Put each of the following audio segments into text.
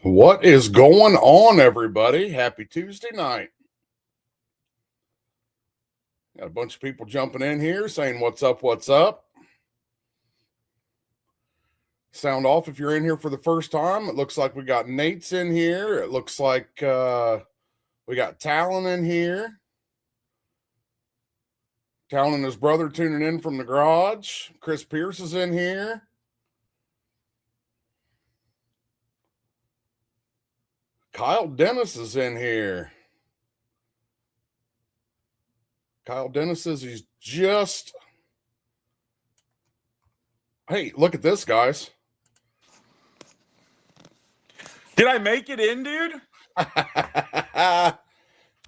What is going on, everybody? Happy Tuesday night. Got a bunch of people jumping in here saying, what's up, what's up? Sound off if you're in here for the first time. It looks like we got Nate's in here. It looks like we got Talon in here. Talon and his brother tuning in from the garage. Chris Pierce is in here. Kyle Dennis is in here. Kyle Dennis says he's just... Hey, look at this, guys. Did I make it in, dude?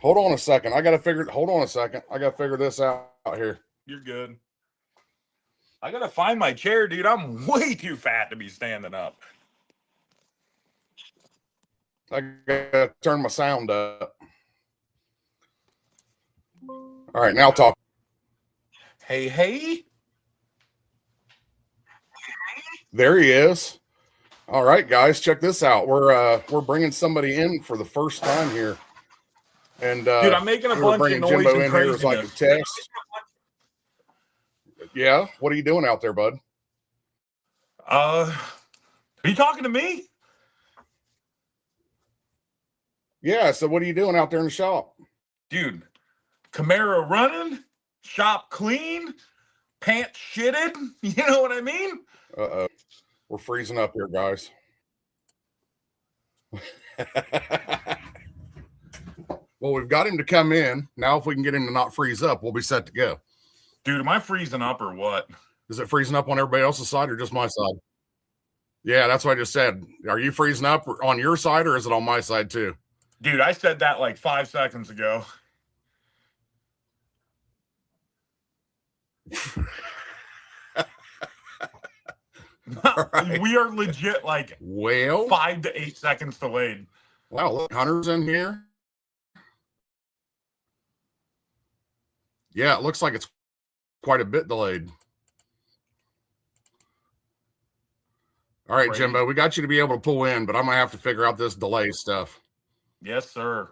Hold on a second. I got to figure this out here. You're good. I got to find my chair, dude. I'm way too fat to be standing up. I got to turn my sound up. All right, now talk. Hey. There he is. All right, guys, check this out. We're bringing somebody in for the first time here, and dude, I'm making a bunch of noise Jimbo and in here as like a test. Yeah, what are you doing out there, bud? Are you talking to me? Yeah. So what are you doing out there in the shop, dude? Camaro running, shop clean, pants shitted. You know what I mean? Uh-oh. We're freezing up here, guys. Well, we've got him to come in. Now, if we can get him to not freeze up, we'll be set to go. Dude, am I freezing up or what? Is it freezing up on everybody else's side or just my side? Yeah, that's what I just said. Are you freezing up on your side or is it on my side too? Dude, I said that like 5 seconds ago. Right. We are legit like 5 to 8 seconds delayed. Wow, look, Hunter's in here. Yeah, it looks like it's quite a bit delayed. All right, Jimbo, we got you to be able to pull in, but I'm going to have to figure out this delay stuff. Yes, sir.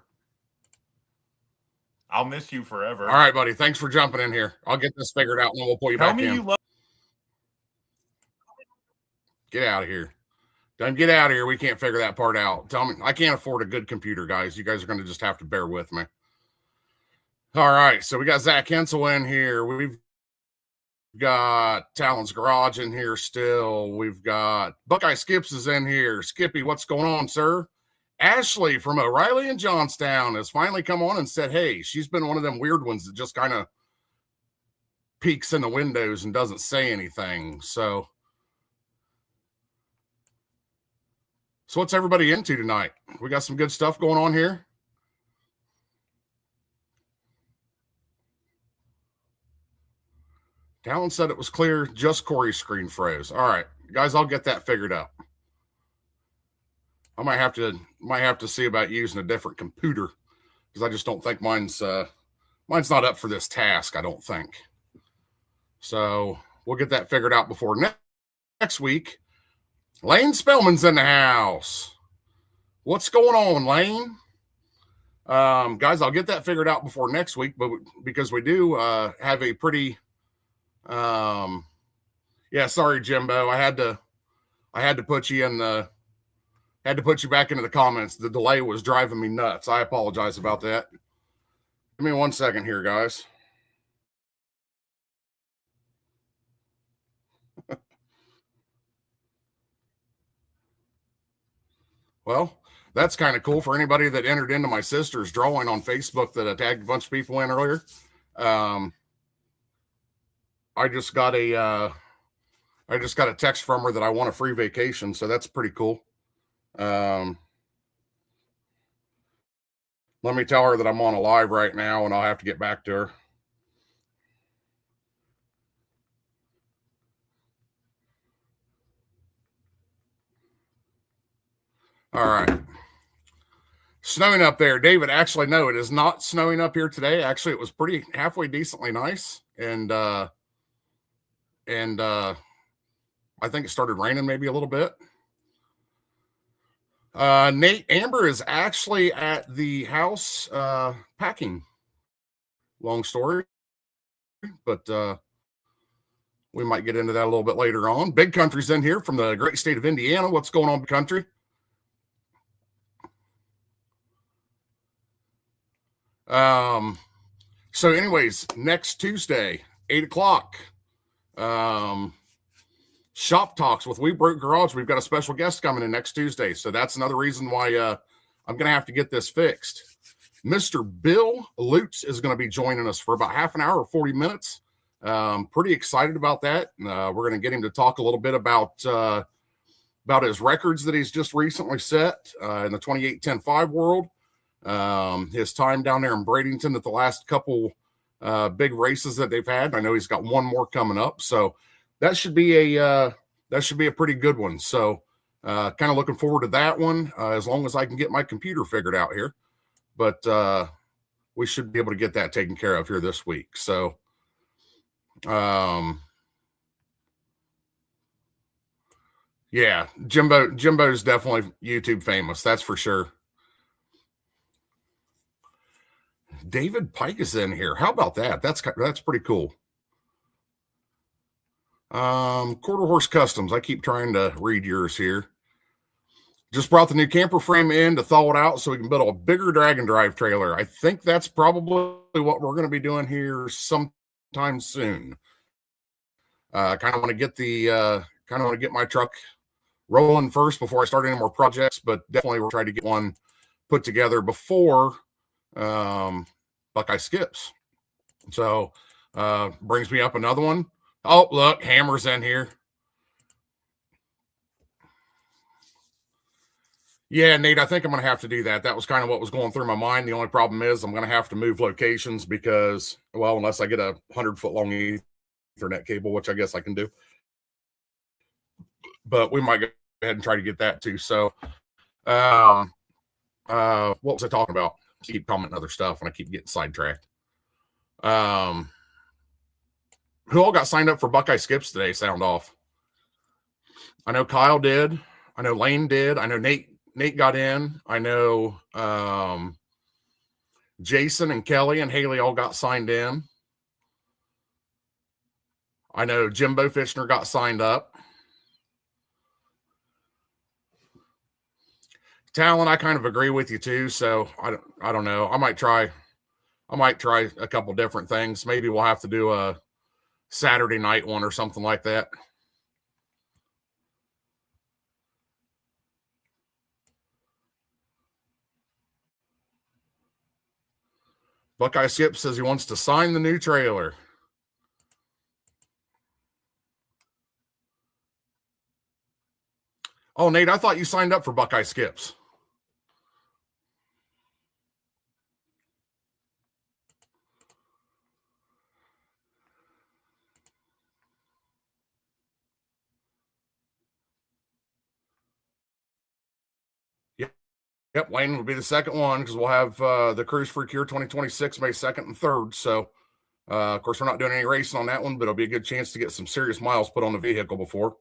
I'll miss you forever. All right, buddy. Thanks for jumping in here. I'll get this figured out and then we'll pull you back in. Get out of here. Don't get out of here. We can't figure that part out. Tell me, I can't afford a good computer, guys. You guys are going to just have to bear with me. All right. So we got Zach Hensel in here. We've got Talon's Garage in here still. We've got Buckeye Skips is in here. Skippy, what's going on, sir? Ashley from O'Reilly and Johnstown has finally come on and said, hey, she's been one of them weird ones that just kind of peeks in the windows and doesn't say anything. So what's everybody into tonight? We got some good stuff going on here. Talon said it was clear, just Corey's screen froze. All right, guys, I'll get that figured out. I might have to see about using a different computer because I just don't think mine's not up for this task, I don't think. So we'll get that figured out before next week. Lane Spellman's in the house. What's going on, Lane? Guys, I'll get that figured out before next week, but because we do have a pretty yeah, sorry, Jimbo. I had to put you back into the comments. The delay was driving me nuts. I apologize about that. Give me 1 second here, guys. Well, that's kind of cool for anybody that entered into my sister's drawing on Facebook that I tagged a bunch of people in earlier. I just got a text from her that I want a free vacation, so that's pretty cool. Let me tell her that I'm on a live right now and I'll have to get back to her. All right. Snowing up there, David. Actually, no, it is not snowing up here today. Actually, it was pretty halfway decently nice. And I think it started raining maybe a little bit. Nate, Amber is actually at the house packing. Long story, but we might get into that a little bit later on. Big Country's in here from the great state of Indiana. What's going on, Big Country? So anyways, next Tuesday, 8 o'clock, Shop Talks with We Broke Garage. We've got a special guest coming in next Tuesday. So that's another reason why I'm going to have to get this fixed. Mr. Bill Lutz is going to be joining us for about half an hour or 40 minutes. Pretty excited about that. We're going to get him to talk a little bit about his records that he's just recently set in the 28-10-5 world. His time down there in Bradenton at the last couple big races that they've had. I know he's got one more coming up, so that should be a pretty good one. So kind of looking forward to that one as long as I can get my computer figured out here. But we should be able to get that taken care of here this week. So yeah, Jimbo's definitely YouTube famous, that's for sure. David Pike is in here. How about that? That's pretty cool. Quarter Horse Customs. I keep trying to read yours here. Just brought the new camper frame in to thaw it out so we can build a bigger Dragon Drive trailer. I think that's probably what we're going to be doing here sometime soon. Kind of want to get my truck rolling first before I start any more projects, but definitely we'll try to get one put together before Buckeye Skips. So brings me up another one. Oh, look, Hammer's in here. Yeah, Nate, I think I'm going to have to do that. That was kind of what was going through my mind. The only problem is I'm going to have to move locations because, well, unless I get a 100-foot long Ethernet cable, which I guess I can do. But we might go ahead and try to get that too. So what was I talking about? I keep commenting other stuff and I keep getting sidetracked. Who all got signed up for Buckeye Skips today? Sound off. I know Kyle did. I know Lane did. I know Nate got in. I know Jason and Kelly and Haley all got signed in. I know Jimbo Fishner got signed up. Talon, I kind of agree with you too. So I don't know. I might try a couple different things. Maybe we'll have to do a Saturday night one or something like that. Buckeye Skip says he wants to sign the new trailer. Oh, Nate, I thought you signed up for Buckeye Skips. Yep, Lane will be the second one because we'll have the Cruise for Cure 2026 May 2nd and 3rd. So, of course, we're not doing any racing on that one, but it'll be a good chance to get some serious miles put on the vehicle before.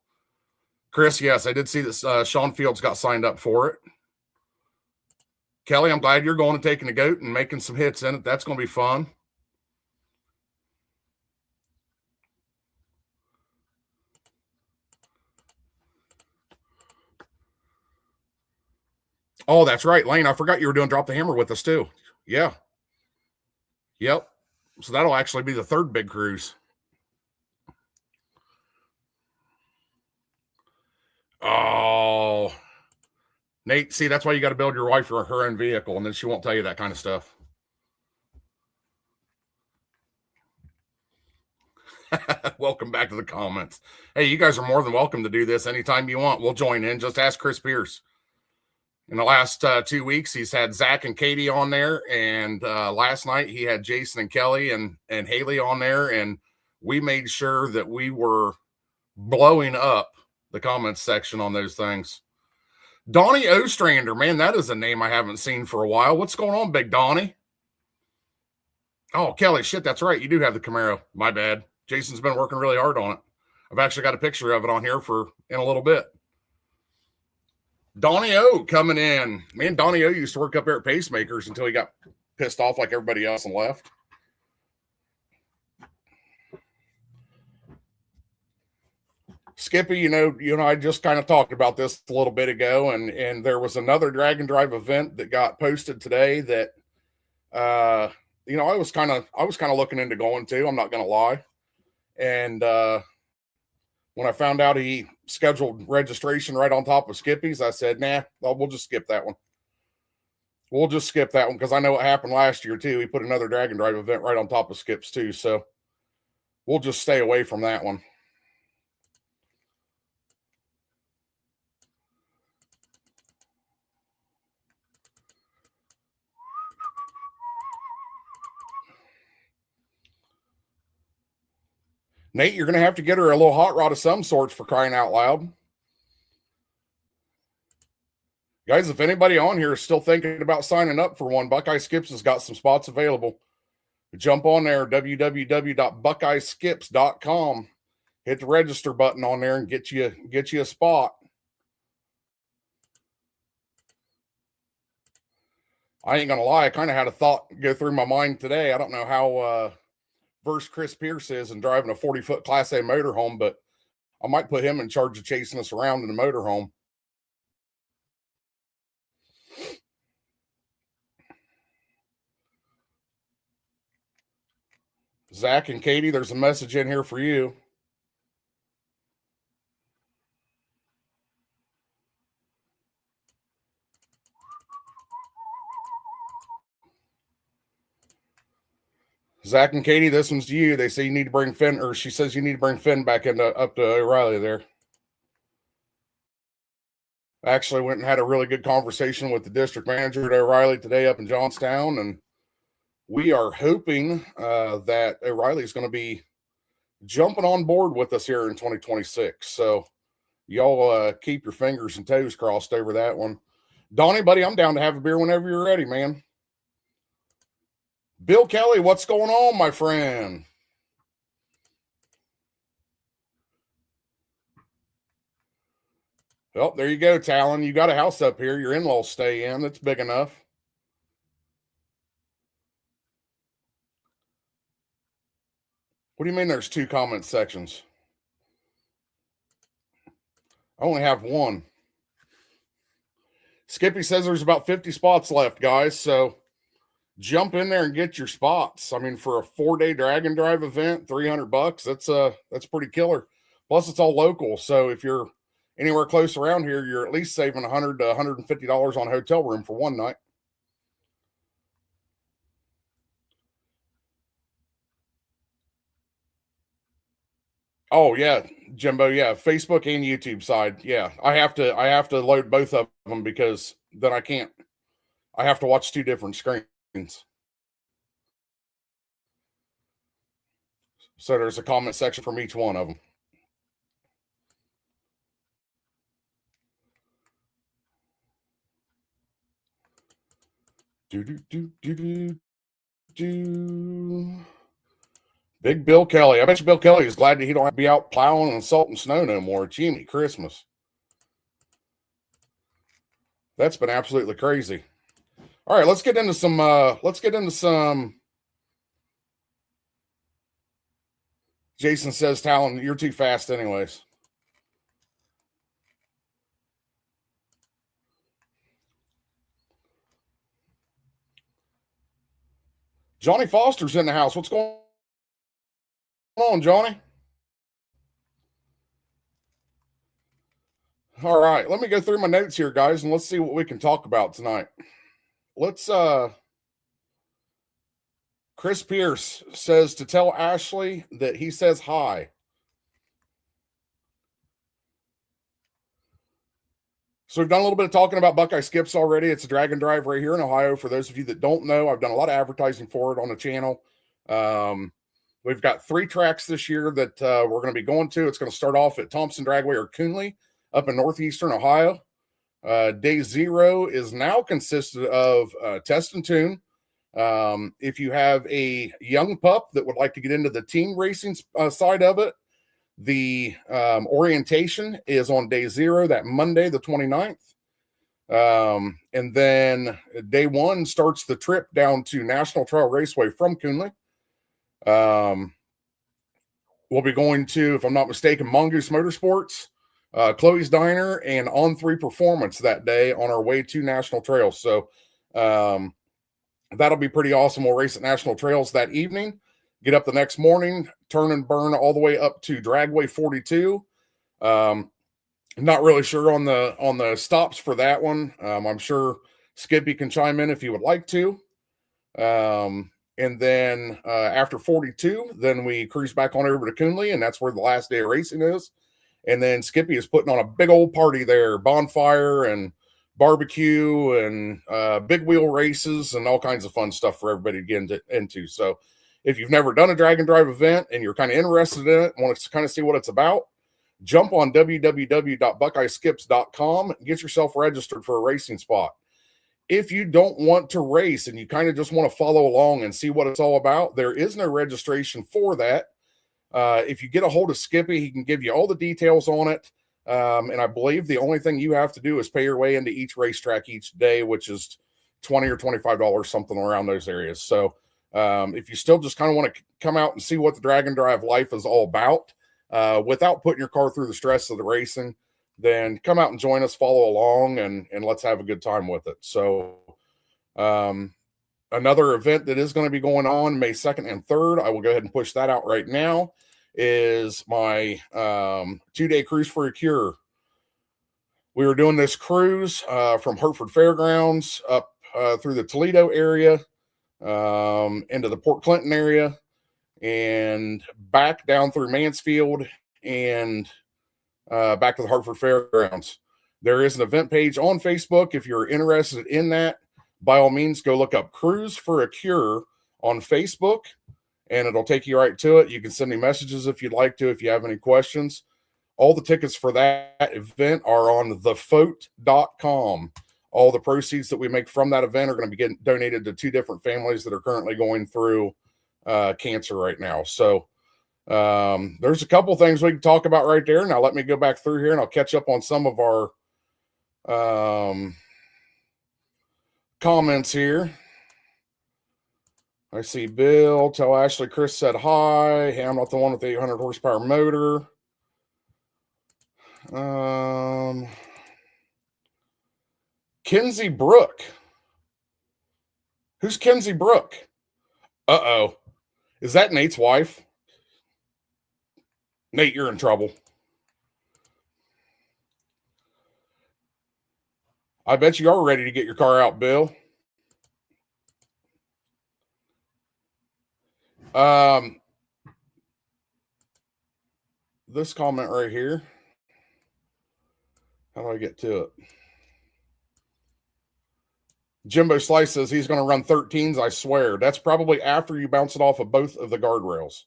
Chris, yes, I did see that Sean Fields got signed up for it. Kelly, I'm glad you're going and taking a goat and making some hits in it. That's going to be fun. Oh, that's right, Lane. I forgot you were doing Drop the Hammer with us too. Yeah. Yep. So that'll actually be the third big cruise. Oh, Nate, see, that's why you got to build your wife for her own vehicle, and then she won't tell you that kind of stuff. Welcome back to the comments. Hey, you guys are more than welcome to do this anytime you want. We'll join in. Just ask Chris Pierce. In the last 2 weeks, he's had Zach and Katie on there, and last night he had Jason and Kelly and Haley on there, and we made sure that we were blowing up the comments section on those things. Donnie Ostrander, man, that is a name I haven't seen for a while. What's going on, Big Donnie? Oh, Kelly, shit, that's right. You do have the Camaro. My bad. Jason's been working really hard on it. I've actually got a picture of it on here in a little bit. Donnie O coming in. Man, Donnie O used to work up there at Pacemakers until he got pissed off like everybody else and left. Skippy, you know, I just kind of talked about this a little bit ago, and there was another Drag and Drive event that got posted today that, you know, I was kind of looking into going to. I'm not going to lie, and when I found out he scheduled registration right on top of Skippy's, I said, nah, we'll just skip that one. We'll just skip that one because I know what happened last year too. He put another Drag and Drive event right on top of Skip's too, so we'll just stay away from that one. Nate, you're going to have to get her a little hot rod of some sorts, for crying out loud. Guys, if anybody on here is still thinking about signing up for one, Buckeye Skips has got some spots available. Jump on there, www.buckeyeskips.com. Hit the register button on there and get you a spot. I ain't going to lie, I kind of had a thought go through my mind today. I don't know how versed Chris Pierce is in driving a 40-foot Class A motorhome, but I might put him in charge of chasing us around in the motorhome. Zach and Katie, there's a message in here for you. Zach and Katie, this one's to you. They say you need to bring Finn, or she says you need to bring Finn back up to O'Reilly there. I actually went and had a really good conversation with the district manager at O'Reilly today up in Johnstown, and we are hoping that O'Reilly is going to be jumping on board with us here in 2026. So y'all keep your fingers and toes crossed over that one. Donnie, buddy, I'm down to have a beer whenever you're ready, man. Bill Kelly, what's going on, my friend? Well, there you go, Talon. You got a house up here. Your in-laws stay in. That's big enough. What do you mean there's 2 comment sections? I only have one. Skippy says there's about 50 spots left, guys, so jump in there and get your spots. I mean, for a 4-day Drag and Drive event, $300, that's pretty killer. Plus, it's all local, so if you're anywhere close around here, you're at least saving $100 to $150 on a hotel room for one night. Oh yeah, Jimbo. Yeah, Facebook and YouTube side. Yeah, I have to load both of them because then I can't. I have to watch 2 different screens. So there's a comment section from each one of them. Big Bill Kelly. I bet you Bill Kelly is glad that he don't have to be out plowing and salting snow no more. Jimmy Christmas. That's been absolutely crazy. All right, let's get into some. Jason says, Talon, you're too fast anyways. Johnny Foster's in the house. What's going on, Johnny? All right, let me go through my notes here, guys, and let's see what we can talk about tonight. Chris Pierce says to tell Ashley that he says hi. So we've done a little bit of talking about Buckeye Skips already. It's a Drag and Drive right here in Ohio. For those of you that don't know, I've done a lot of advertising for it on the channel. We've got 3 tracks this year that we're going to be going to. It's going to start off at Thompson Dragway or Coonley up in northeastern Ohio. Day 0 is now consisted of test and tune. If you have a young pup that would like to get into the team racing side of it, the orientation is on day 0, that Monday, the 29th. And then day one starts the trip down to National Trail Raceway from Coonley. We'll be going to, if I'm not mistaken, Mongoose Motorsports, Chloe's Diner, and On 3 Performance that day on our way to National Trails. So that'll be pretty awesome. We'll race at National Trails that evening, get up the next morning, turn and burn all the way up to Dragway 42. Not really sure on the stops for that one. I'm sure Skippy can chime in if he would like to. And then after 42, then we cruise back on over to Coonley, and that's where the last day of racing is. And then Skippy is putting on a big old party there, bonfire and barbecue and big wheel races and all kinds of fun stuff for everybody to get into. So if you've never done a drag and drive event and you're kind of interested in it, want to kind of see what it's about, jump on www.buckeyeskips.com and get yourself registered for a racing spot. If you don't want to race and you kind of just want to follow along and see what it's all about, there is no registration for that. If you get a hold of Skippy, he can give you all the details on it. And I believe the only thing you have to do is pay your way into each racetrack each day, which is $20 or $25, something around those areas. So if you still just kind of want to come out and see what the drag and drive life is all about, without putting your car through the stress of the racing, then come out and join us, follow along, and let's have a good time with it. So another event that is going to be going on May 2nd and 3rd, I will go ahead and push that out right now, is my 2-day cruise for a cure. We were doing this cruise from Hertford Fairgrounds up through the Toledo area, into the Port Clinton area, and back down through Mansfield and back to the Hertford Fairgrounds. There is an event page on Facebook. If you're interested in that, by all means, go look up Cruise for a Cure on Facebook, and it'll take you right to it. You can send me messages if you'd like to, if you have any questions. All the tickets for that event are on thefote.com. All the proceeds that we make from that event are going to be getting donated to 2 different families that are currently going through cancer right now. So there's a couple things we can talk about right there. Now let me go back through here and I'll catch up on some of our comments here. I see Bill, tell Ashley Chris said hi. Hey, I'm not the one with the 800 horsepower motor. Kenzie Brook. Who's Kenzie Brook? Uh-oh. Is that Nate's wife? Nate, you're in trouble. I bet you are ready to get your car out, Bill. This comment right here. How do I get to it? Jimbo Slice says he's going to run 13s, I swear. That's probably after you bounce it off of both of the guardrails,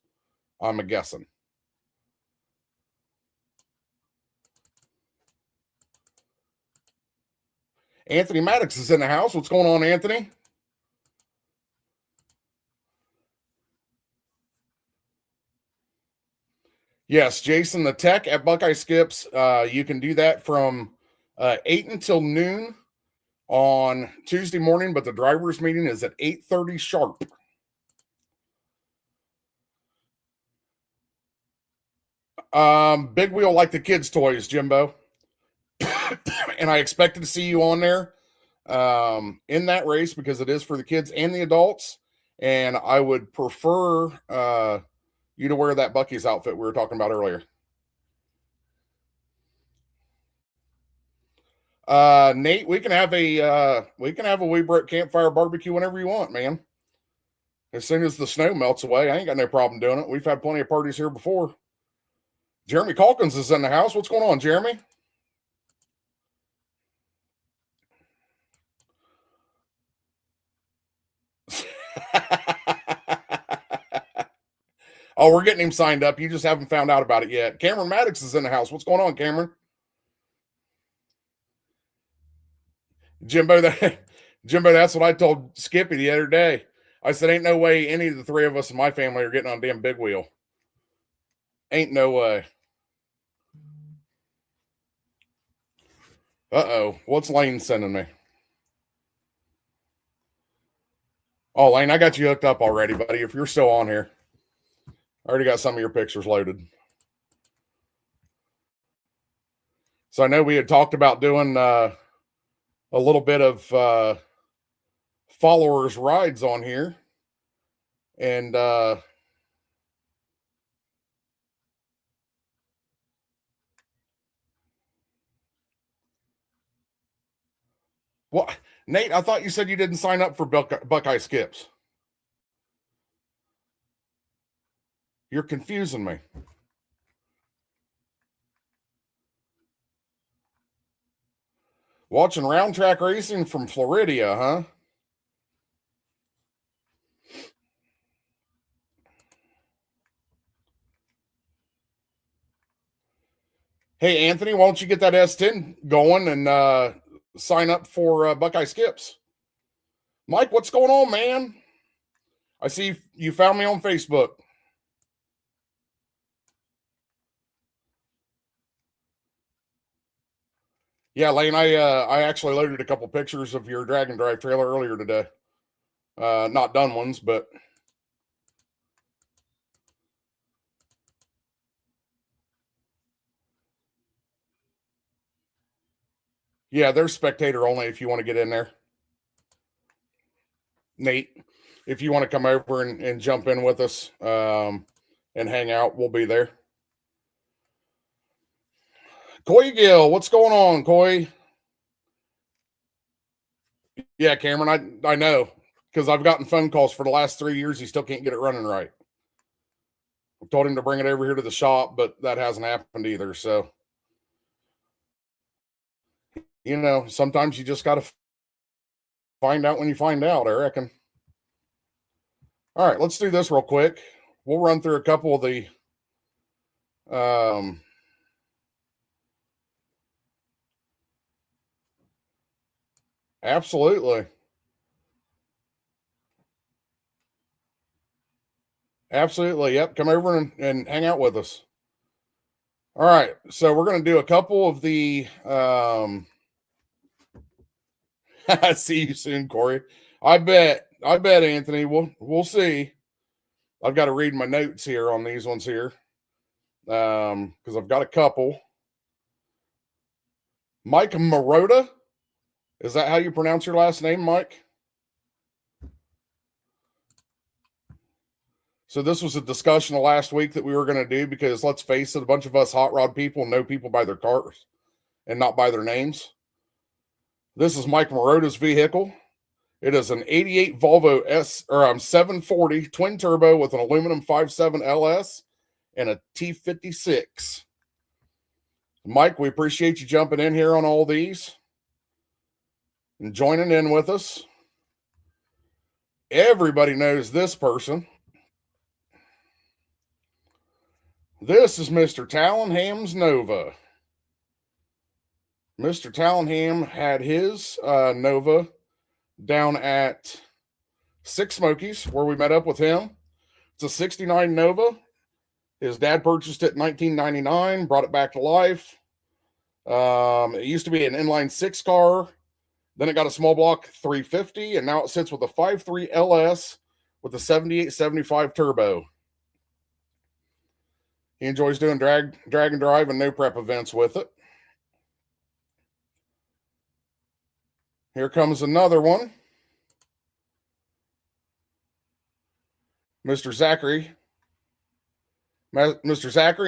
I'm guessing. Anthony Maddox is in the house. What's going on, Anthony? Yes, Jason, the tech at Buckeye Skips. You can do that from 8 until noon on Tuesday morning, but the driver's meeting is at 8:30 sharp. Big wheel like the kids' toys, Jimbo. And I expected to see you on there in that race because it is for the kids and the adults. And I would prefer you to wear that Buc-ee's outfit we were talking about earlier. Nate, we can have a Weebrook campfire barbecue whenever you want, man. As soon as the snow melts away, I ain't got no problem doing it. We've had plenty of parties here before. Jeremy Calkins is in the house. What's going on, Jeremy? Oh, we're getting him signed up. You just haven't found out about it yet. Cameron Maddox is in the house. What's going on, Cameron? Jimbo, that's what I told Skippy the other day. I said, ain't no way any of the 3 of us in my family are getting on a damn big wheel. Ain't no way. Uh-oh. What's Lane sending me? Oh, Lane, I got you hooked up already, buddy. If you're still on here. I already got some of your pictures loaded. So I know we had talked about doing a little bit of followers rides on here. And what, Nate, I thought you said you didn't sign up for Buckeye Skips. You're confusing me. Watching round track racing from Floridia, huh? Hey, Anthony, why don't you get that S10 going and sign up for Buckeye Skips? Mike, what's going on, man? I see you found me on Facebook. Yeah, Lane, I actually loaded a couple pictures of your Drag and Drive trailer earlier today. Not done ones, but yeah, there's spectator only if you want to get in there. Nate, if you want to come over and jump in with us and hang out, we'll be there. Coy Gill, what's going on, Coy? Yeah, Cameron, I know, because I've gotten phone calls for the last 3 years. He still can't get it running right. I've told him to bring it over here to the shop, but that hasn't happened either. So, you know, sometimes you just got to find out when you find out, I reckon. All right, let's do this real quick. We'll run through a couple of the absolutely. Absolutely. Yep. Come over and hang out with us. All right. So we're going to do a couple of the see you soon, Corey. I bet, Anthony. We'll see. I've got to read my notes here on these ones here. Because I've got a couple. Mike Marotta. Is that how you pronounce your last name, Mike? So this was a discussion last week that we were going to do because let's face it, a bunch of us hot rod people know people by their cars and not by their names. This is Mike Marotta's vehicle. It is an 88 Volvo 740 twin turbo with an aluminum 5.7 LS and a T56. Mike, we appreciate you jumping in here on all these and joining in with us. Everybody knows this person. This is Mr. Talonham's Nova. Mr. Talonham had his Nova down at Six Smokies, where we met up with him. It's a 69 Nova. His dad purchased it in 1999, brought it back to life. It used to be an inline 6 car. Then it got a small block 350, and now it sits with a 5.3 LS with a 7875 turbo. He enjoys doing drag and drive and no prep events with it. Here comes another one. Mr. Zachary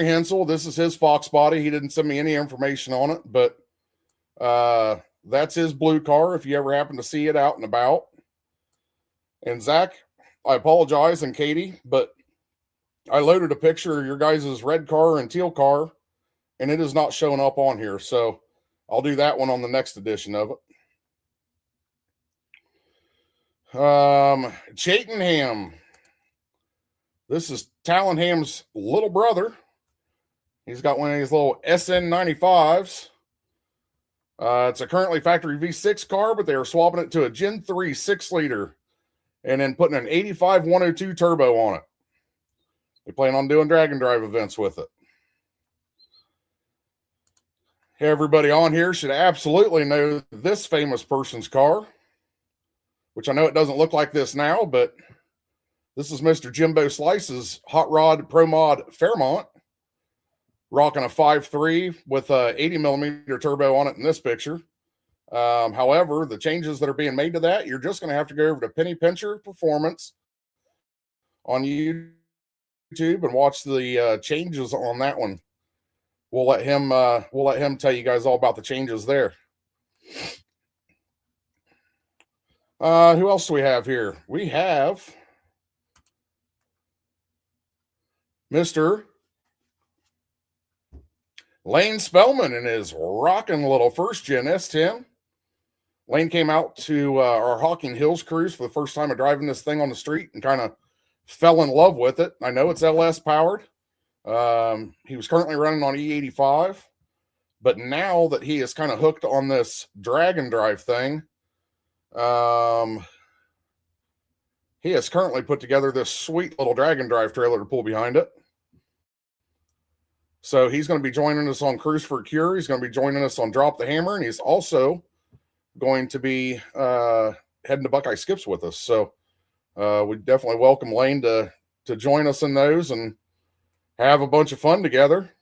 Hensel. This is his Fox body. He didn't send me any information on it, but that's his blue car if you ever happen to see it out and about. And Zach, I apologize, and Katie, but I loaded a picture of your guys' red car and teal car, and it is not showing up on here. So I'll do that one on the next edition of it. Chatenham. This is Talonham's little brother. He's got one of these little SN95s. It's a currently factory V6 car, but they are swapping it to a Gen 3 6-liter and then putting an 85 102 turbo on it. They plan on doing drag and drive events with it. Everybody on here should absolutely know this famous person's car, which I know it doesn't look like this now, but this is Mr. Jimbo Slice's Hot Rod Pro Mod Fairmont, rocking a 5.3 with a 80 millimeter turbo on it in this picture. However, the changes that are being made to that, you're just going to have to go over to Penny Pincher Performance on YouTube and watch the changes on that one. We'll let him tell you guys all about the changes there. Who else do we have here? We have Mr. Lane Spellman and his rocking little first gen S10. Lane came out to our Hocking Hills cruise for the first time of driving this thing on the street and kind of fell in love with it. I know it's LS powered. He was currently running on E85, but now that he is kind of hooked on this drag and drive thing, he has currently put together this sweet little drag and drive trailer to pull behind it. So he's going to be joining us on Cruise for a Cure. He's going to be joining us on Drop the Hammer, and he's also going to be heading to Buckeye Skips with us. So we definitely welcome Lane to join us in those and have a bunch of fun together.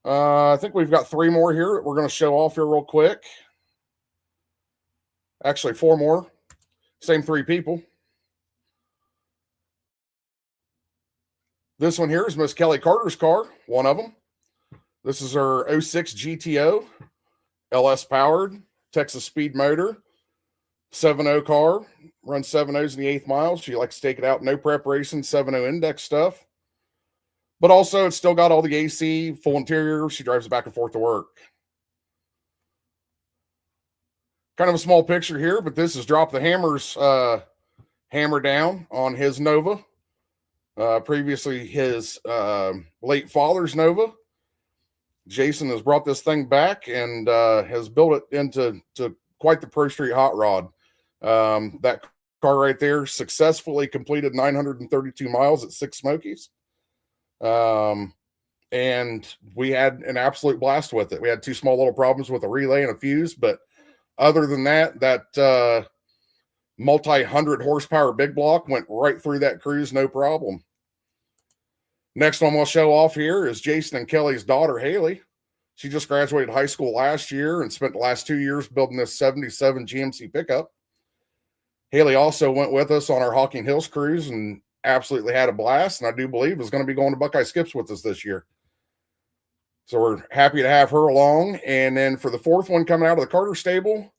I think we've got 3 more here that we're going to show off here real quick. Actually, 4 more. Same 3 people. This one here is Miss Kelly Carter's car, one of them. This is her 06 GTO, LS powered, Texas speed motor, 7.0 car, runs 7.0s in the 8th mile. She likes to take it out, no preparation, 7.0 index stuff. But also, it's still got all the AC, full interior. She drives it back and forth to work. Kind of a small picture here, but this is Drop the Hammer's hammer down on his Nova. Previously, his late father's Nova. Jason has brought this thing back and has built it into quite the Pro Street hot rod. That car right there successfully completed 932 miles at Six Smokies. And we had an absolute blast with it. We had 2 small little problems with a relay and a fuse, but other than that multi-100 horsepower big block went right through that cruise, no problem. Next one we'll show off here is Jason and Kelly's daughter, Haley. She just graduated high school last year and spent the last 2 years building this 77 GMC pickup. Haley also went with us on our Hocking Hills cruise and absolutely had a blast, and I do believe is going to be going to Buckeye Skips with us this year. So we're happy to have her along. And then for the 4th one coming out of the Carter stable,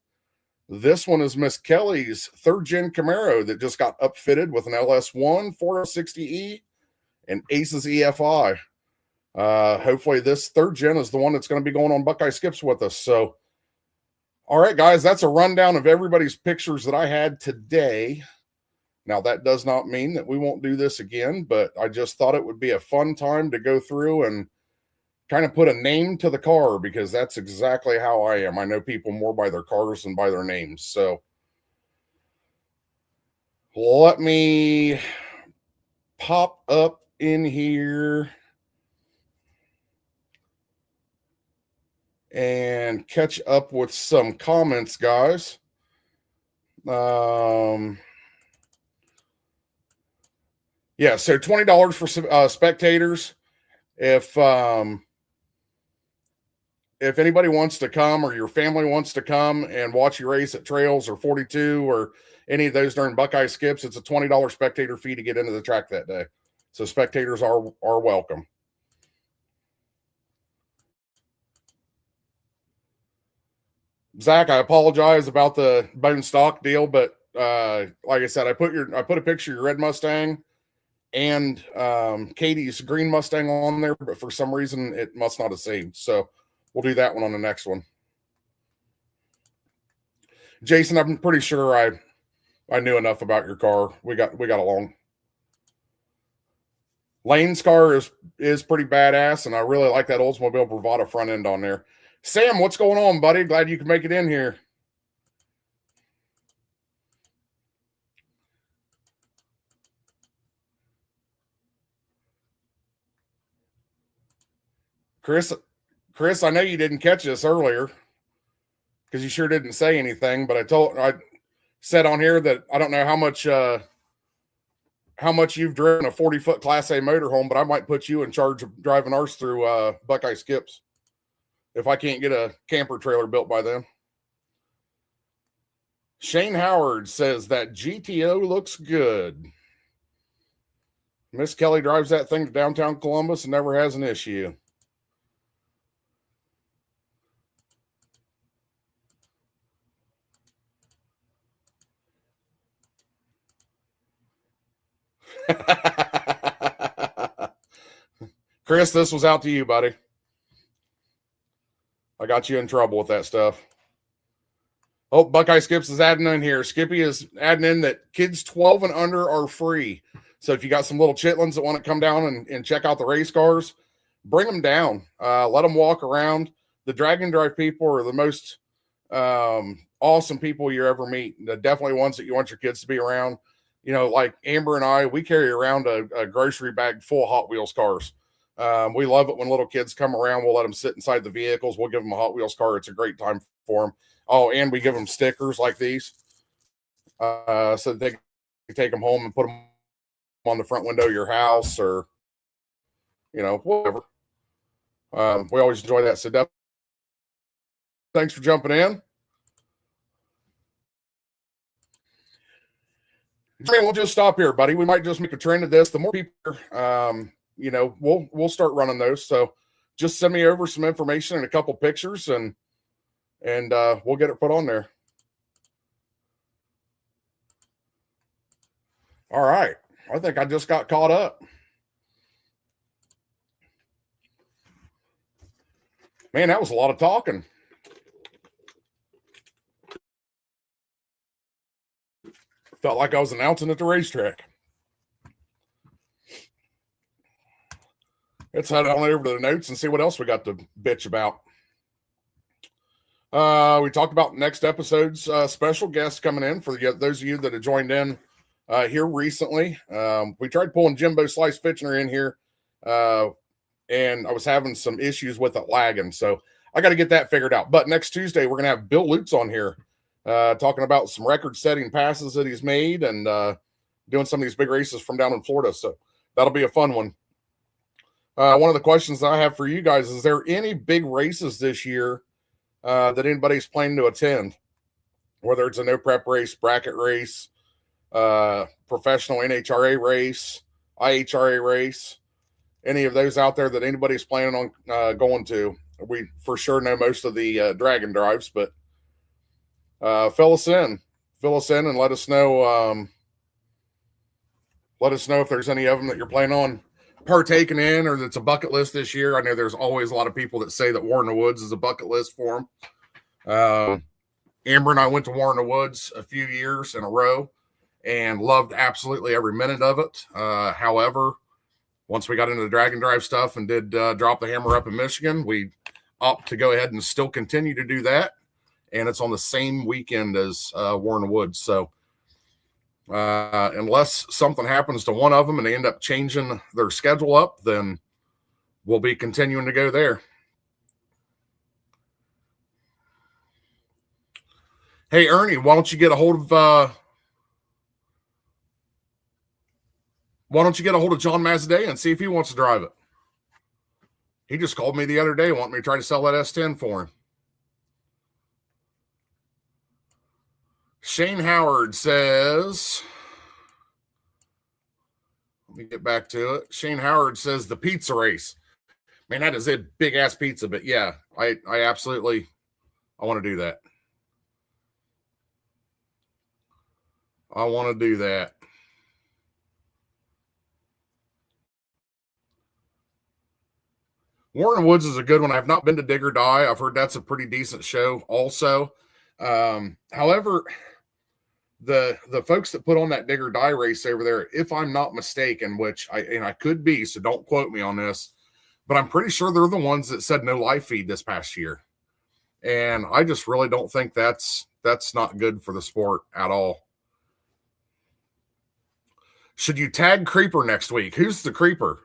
this one is Miss Kelly's 3rd gen Camaro that just got upfitted with an LS1 460E and Aces EFI. Hopefully this 3rd gen is the one that's going to be going on Buckeye Skips with us. So, all right, guys, that's a rundown of everybody's pictures that I had today. Now, that does not mean that we won't do this again, but I just thought it would be a fun time to go through and kind of put a name to the car, because that's exactly how I am. I know people more by their cars than by their names. So let me pop up in here and catch up with some comments, guys. Yeah, so $20 for spectators. If anybody wants to come, or your family wants to come and watch you race at Trails or 42 or any of those during Buckeye Skips, it's a $20 spectator fee to get into the track that day. So spectators are welcome. Zach, I apologize about the bone stock deal, but like I said, I put a picture of your red Mustang and Katie's green Mustang on there, but for some reason it must not have saved. So we'll do that one on the next one. Jason, I'm pretty sure I knew enough about your car. We got along. Lane's car is pretty badass, and I really like that Oldsmobile Bravada front end on there. Sam, what's going on, buddy? Glad you could make it in here. Chris Chris, I know you didn't catch this earlier because you sure didn't say anything, but I said on here that I don't know how much you've driven a 40-foot Class A motorhome, but I might put you in charge of driving ours through Buckeye Skips if I can't get a camper trailer built by then. Shane Howard says that GTO looks good. Miss Kelly drives that thing to downtown Columbus and never has an issue. Chris, this was out to you, buddy. I got you in trouble with that stuff. Oh, Buckeye Skips is adding in here. Skippy is adding in that kids 12 and under are free. So if you got some little chitlins that want to come down and check out the race cars, bring them down. Let them walk around. The Drag and Drive people are the most awesome people you ever meet. They're definitely ones that you want your kids to be around. You know, like Amber and I, we carry around a grocery bag full of Hot Wheels cars. We love it when little kids come around. We'll let them sit inside the vehicles. We'll give them a Hot Wheels car. It's a great time for them. Oh, and we give them stickers like these so that they can take them home and put them on the front window of your house or, you know, whatever. We always enjoy that. So definitely, thanks for jumping in. We'll just stop here, buddy. We might just make a trend of this. The more people, you know, we'll start running those. So just send me over some information and a couple pictures, and we'll get it put on there. All right. I think I just got caught up. Man, that was a lot of talking. Felt like I was announcing at the racetrack. Let's head on over to the notes and see what else we got to bitch about. We talked about next episode's special guests coming in for those of you that have joined in here recently. We tried pulling Jimbo Slice Fitchner in here, and I was having some issues with it lagging. So I got to get that figured out. But next Tuesday, we're going to have Bill Lutz on here talking about some record-setting passes that he's made and doing some of these big races from down in Florida. So that'll be a fun one. One of the questions that I have for you guys, is there any big races this year that anybody's planning to attend? Whether it's a no prep race, bracket race, professional NHRA race, IHRA race, any of those out there that anybody's planning on going to. We for sure know most of the drag and drives, but fill us in and let us know. Let us know if there's any of them that you're planning on partaking in, or that's a bucket list this year. I know there's always a lot of people that say that War in the Woods is a bucket list for them. Amber and I went to War in the Woods a few years in a row and loved absolutely every minute of it. However, once we got into the drag and drive stuff and did drop the hammer up in Michigan, we opt to go ahead and still continue to do that. And it's on the same weekend as War in the Woods. So unless something happens to one of them and they end up changing their schedule up, then we'll be continuing to go there. Hey, Ernie, why don't you get a hold of John Mazday and see if he wants to drive it? He just called me the other day wanting me to try to sell that S10 for him. Shane Howard says, let me get back to it. Shane Howard says the pizza race. Man, that is a big ass pizza, but yeah, I absolutely, I want to do that. I want to do that. War in the Woods is a good one. I've not been to Dig or Die. I've heard that's a pretty decent show also. However, the folks that put on that Dig or Die race over there, if I'm not mistaken, which I could be, so don't quote me on this, but I'm pretty sure they're the ones that said no live feed this past year. And I just really don't think that's not good for the sport at all. Should you tag Creeper next week? Who's the Creeper?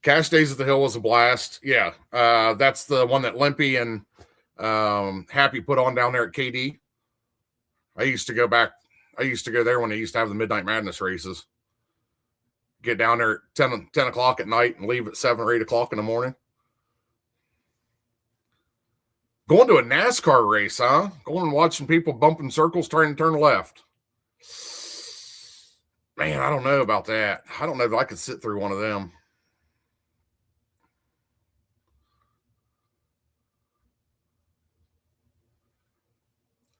Cash Days at the Hill was a blast. Yeah, that's the one that Limpy and Happy put on down there at KD. I used to go there when they used to have the Midnight Madness races. Get down there at 10 o'clock at night and leave at 7 or 8 o'clock in the morning. Going to a NASCAR race, huh? Going and watching people bumping circles trying to turn left. Man, I don't know about that. I don't know if I could sit through one of them.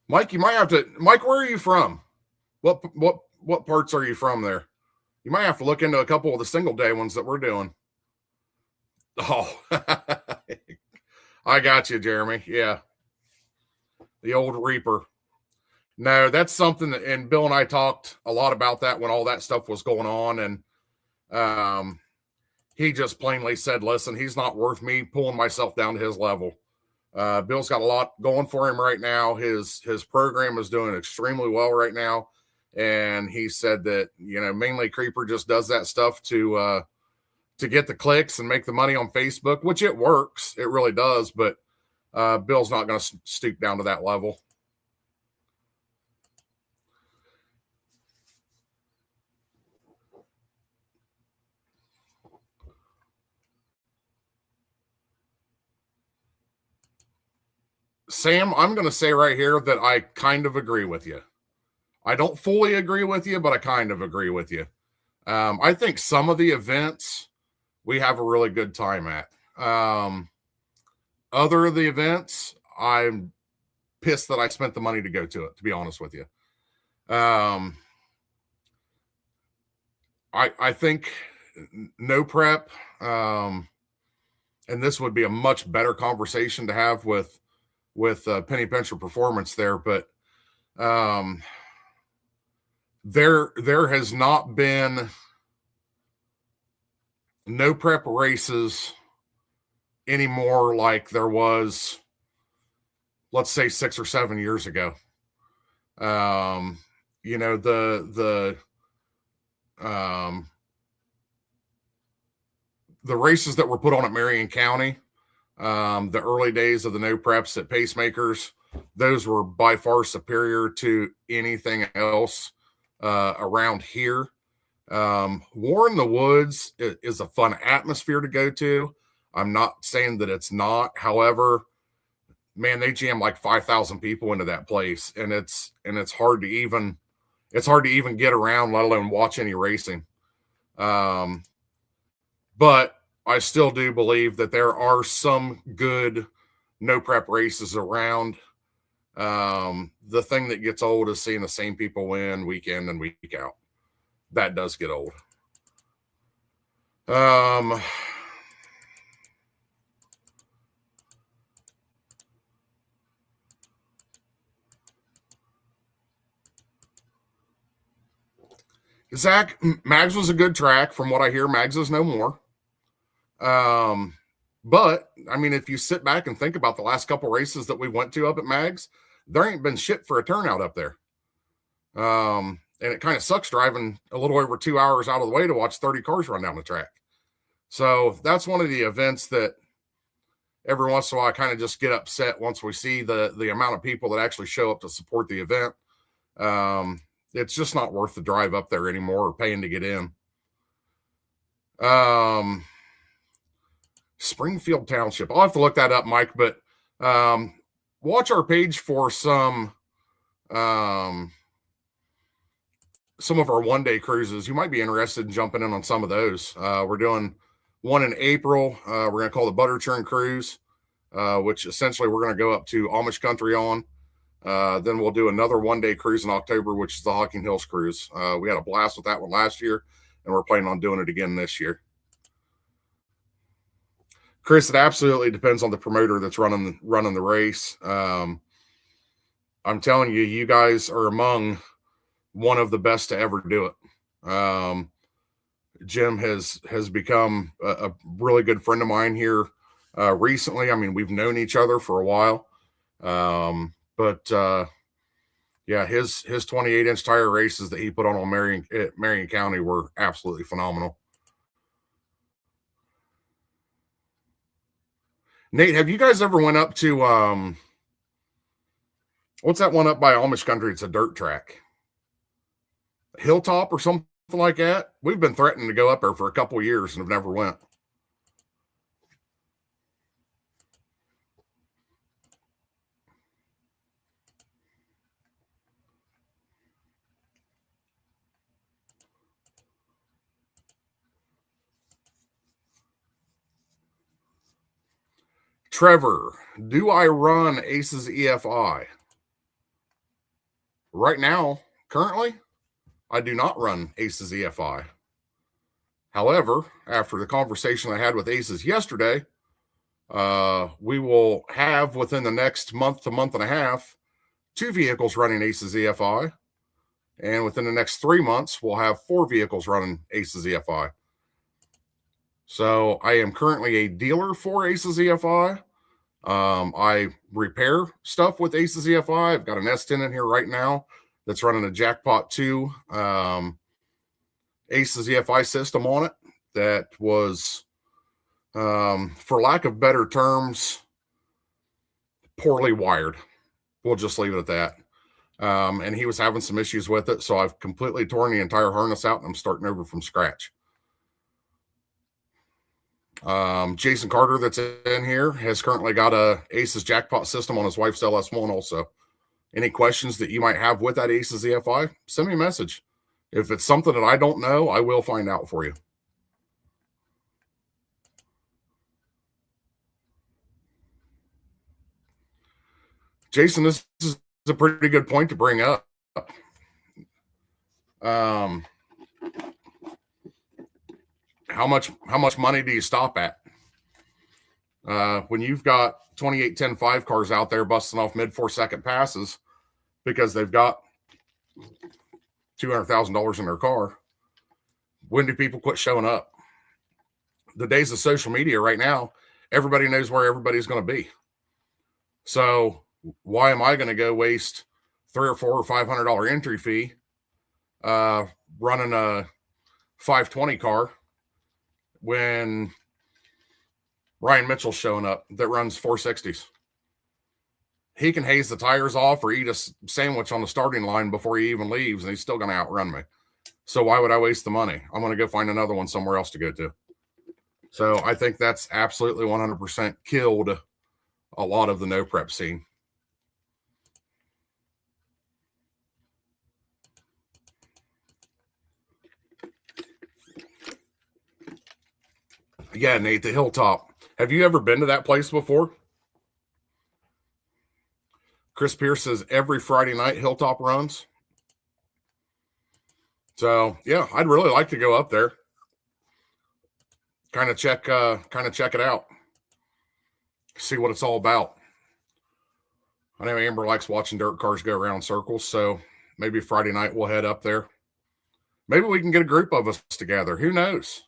Mike, you might have to. Mike, where are you from? What parts are you from there? You might have to look into a couple of the single day ones that we're doing. Oh, I got you, Jeremy. Yeah, the old Reaper. No, that's something that, and Bill and I talked a lot about that when all that stuff was going on, and he just plainly said, "Listen, he's not worth me pulling myself down to his level." Bill's got a lot going for him right now. His program is doing extremely well right now, and he said that mainly Creeper just does that stuff to get the clicks and make the money on Facebook, which it works, it really does. But Bill's not going to stoop down to that level. Sam, I'm going to say right here that I kind of agree with you. I don't fully agree with you, but I kind of agree with you. I think some of the events we have a really good time at. Other of the events, I'm pissed that I spent the money to go to it, to be honest with you. I think no prep, and this would be a much better conversation to have with Penny Pincher Performance there, but there has not been no prep races anymore like there was, let's say, 6 or 7 years ago. The races that were put on at Marion County, the early days of the no preps at Pacemakers, those were by far superior to anything else around here. War in the Woods is a fun atmosphere to go to. I'm not saying that it's not. However, man, they jam like 5,000 people into that place, and it's hard to even get around, let alone watch any racing. But I still do believe that there are some good no prep races around. The thing that gets old is seeing the same people win week in and week out. That does get old. Zach, Mags was a good track. From what I hear, Mags is no more. But I mean, if you sit back and think about the last couple races that we went to up at Mags, there ain't been shit for a turnout up there. And it kind of sucks driving a little over 2 hours out of the way to watch 30 cars run down the track. So that's one of the events that every once in a while I kind of just get upset once we see the amount of people that actually show up to support the event. It's just not worth the drive up there anymore or paying to get in. Springfield Township. I'll have to look that up, Mike, but watch our page for some of our one-day cruises. You might be interested in jumping in on some of those. We're doing one in April. We're going to call the Butter Churn Cruise, which essentially we're going to go up to Amish country on. Then we'll do another one-day cruise in October, which is the Hocking Hills Cruise. We had a blast with that one last year, and we're planning on doing it again this year. Chris, it absolutely depends on the promoter that's running the race. I'm telling you, you guys are among one of the best to ever do it. Jim has become a really good friend of mine here recently. I mean, we've known each other for a while. But Yeah, his 28-inch tire races that he put on Marion County were absolutely phenomenal. Nate, have you guys ever went up to what's that one up by Amish country? It's a dirt track. Hilltop or something like that. We've been threatening to go up there for a couple of years and have never went. Trevor, do I run Aces EFI? Right now, currently, I do not run Aces EFI. However, after the conversation I had with Aces yesterday, we will have within the next month to month and a half 2 vehicles running Aces EFI. And within the next 3 months, we'll have 4 vehicles running Aces EFI. So I am currently a dealer for Aces EFI. I repair stuff with Aces EFI. I've got an S10 in here right now that's running a Jackpot 2 Aces EFI system on it that was, for lack of better terms, poorly wired. We'll just leave it at that. And he was having some issues with it, so I've completely torn the entire harness out and I'm starting over from scratch. Jason Carter, that's in here, has currently got a Aces Jackpot system on his wife's LS1 also. Any questions that you might have with that Aces EFI, send me a message. If it's something that I don't know, I will find out for you. Jason, this is a pretty good point to bring up. How much money do you stop at? When you've got 28-10-5 cars out there busting off mid 4-second passes because they've got $200,000 in their car, when do people quit showing up? The days of social media right now, everybody knows where everybody's going to be. So why am I going to go waste $300 or $400 or $500 entry fee running a 520 car when Ryan Mitchell's showing up that runs 460s? He can haze the tires off or eat a sandwich on the starting line before he even leaves, and he's still going to outrun me. So why would I waste the money? I'm going to go find another one somewhere else to go to. So I think that's absolutely 100% killed a lot of the no prep scene. Yeah, Nate, the Hilltop. Have you ever been to that place before? Chris Pierce says every Friday night Hilltop runs. So yeah, I'd really like to go up there. Kind of check it out. See what it's all about. I know Amber likes watching dirt cars go around circles, so maybe Friday night we'll head up there. Maybe we can get a group of us together. Who knows?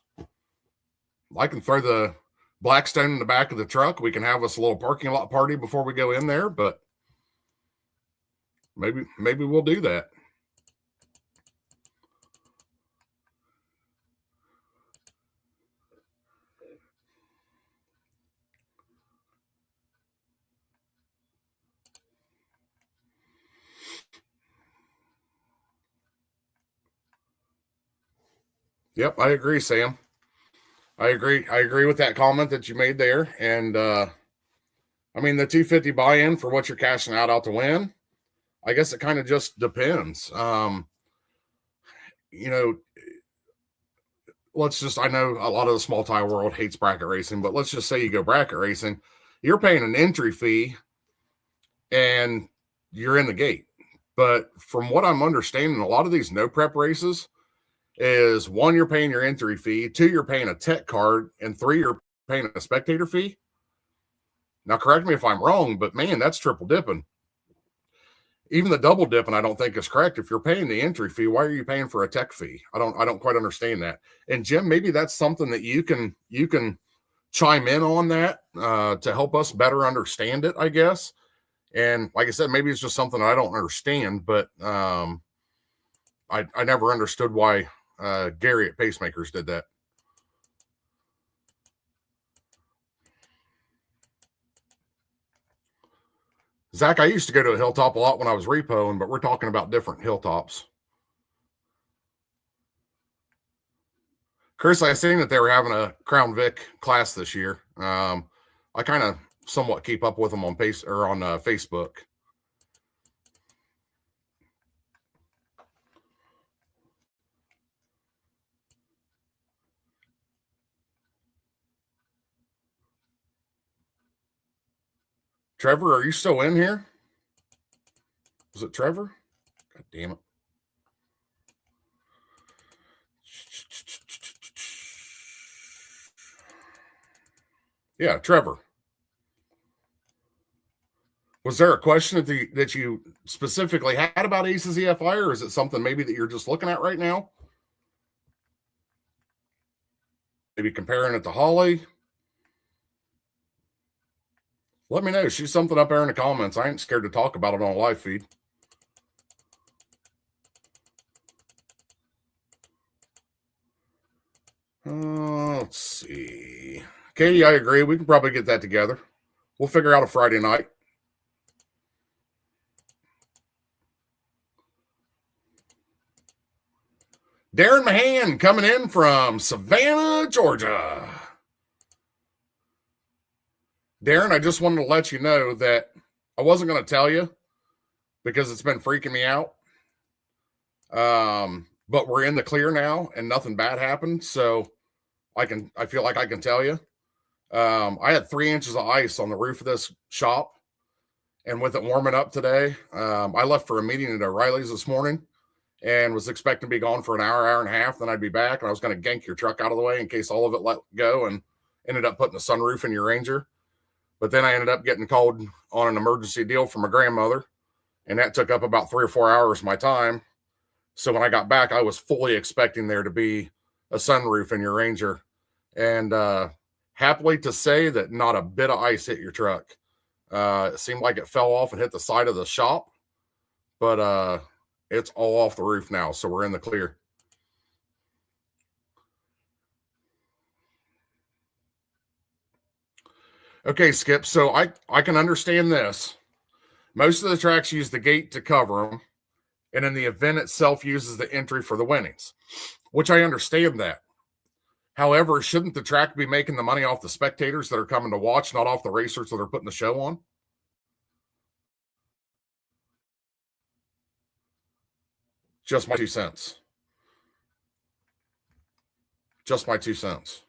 I can throw the Blackstone in the back of the truck. We can have us a little parking lot party before we go in there, but maybe we'll do that. Yep, I agree, Sam. I agree with that comment that you made there. And I mean, the 250 buy-in for what you're cashing out to win, I guess it kind of just depends. You know, I know a lot of the small tire world hates bracket racing, but let's just say you go bracket racing, you're paying an entry fee and you're in the gate. But from what I'm understanding, a lot of these no prep races is 1, you're paying your entry fee, 2, you're paying a tech card, and 3, you're paying a spectator fee. Now, correct me if I'm wrong, but man, that's triple dipping. Even the double dipping, I don't think is correct. If you're paying the entry fee, why are you paying for a tech fee? I don't quite understand that. And Jim, maybe that's something that you can chime in on that to help us better understand it, I guess. And like I said, maybe it's just something I don't understand, but I never understood why Gary at Pacemakers did that. Zach, I used to go to a hilltop a lot when I was repoing, but we're talking about different hilltops. Chris, I seen that they were having a Crown Vic class this year. I kind of somewhat keep up with them on Facebook. Trevor, are you still in here? Was it Trevor? God damn it. Yeah, Trevor. Was there a question that you specifically had about Aces EFI, or is it something maybe that you're just looking at right now? Maybe comparing it to Holly? Let me know. Shoot something up there in the comments. I ain't scared to talk about it on a live feed. Let's see. Katie, I agree. We can probably get that together. We'll figure out a Friday night. Darren Mahan coming in from Savannah, Georgia. Darren, I just wanted to let you know that I wasn't going to tell you because it's been freaking me out. But we're in the clear now and nothing bad happened. So I feel like I can tell you. I had 3 inches of ice on the roof of this shop. And with it warming up today, I left for a meeting at O'Reilly's this morning and was expecting to be gone for an hour and a half. Then I'd be back, and I was going to gank your truck out of the way in case all of it let go, and ended up putting a sunroof in your Ranger. But then I ended up getting called on an emergency deal from my grandmother, and that took up about 3 or 4 hours of my time. So when I got back, I was fully expecting there to be a sunroof in your Ranger. And happily to say that not a bit of ice hit your truck. It seemed like it fell off and hit the side of the shop, but it's all off the roof now, so we're in the clear. Okay, Skip, so I can understand this. Most of the tracks use the gate to cover them, and then the event itself uses the entry for the winnings, which I understand that. However, shouldn't the track be making the money off the spectators that are coming to watch, not off the racers that are putting the show on? Just my 2 cents. Just my 2 cents.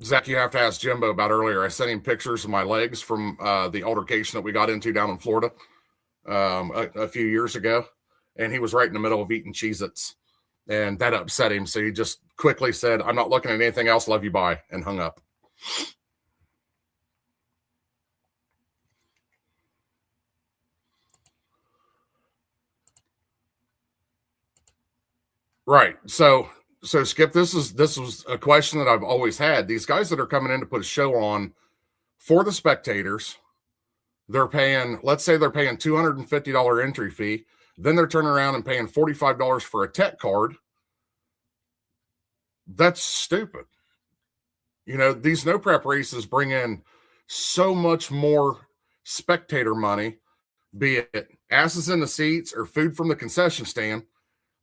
Zach, you have to ask Jimbo about earlier. I sent him pictures of my legs from the altercation that we got into down in Florida a few years ago. And he was right in the middle of eating Cheez-Its. And that upset him. So he just quickly said, "I'm not looking at anything else. Love you, bye," and hung up. Right. So Skip, this was a question that I've always had. These guys that are coming in to put a show on for the spectators, they're paying, let's say they're paying $250 entry fee. Then they're turning around and paying $45 for a tech card. That's stupid. You know, these no prep races bring in so much more spectator money, be it asses in the seats or food from the concession stand,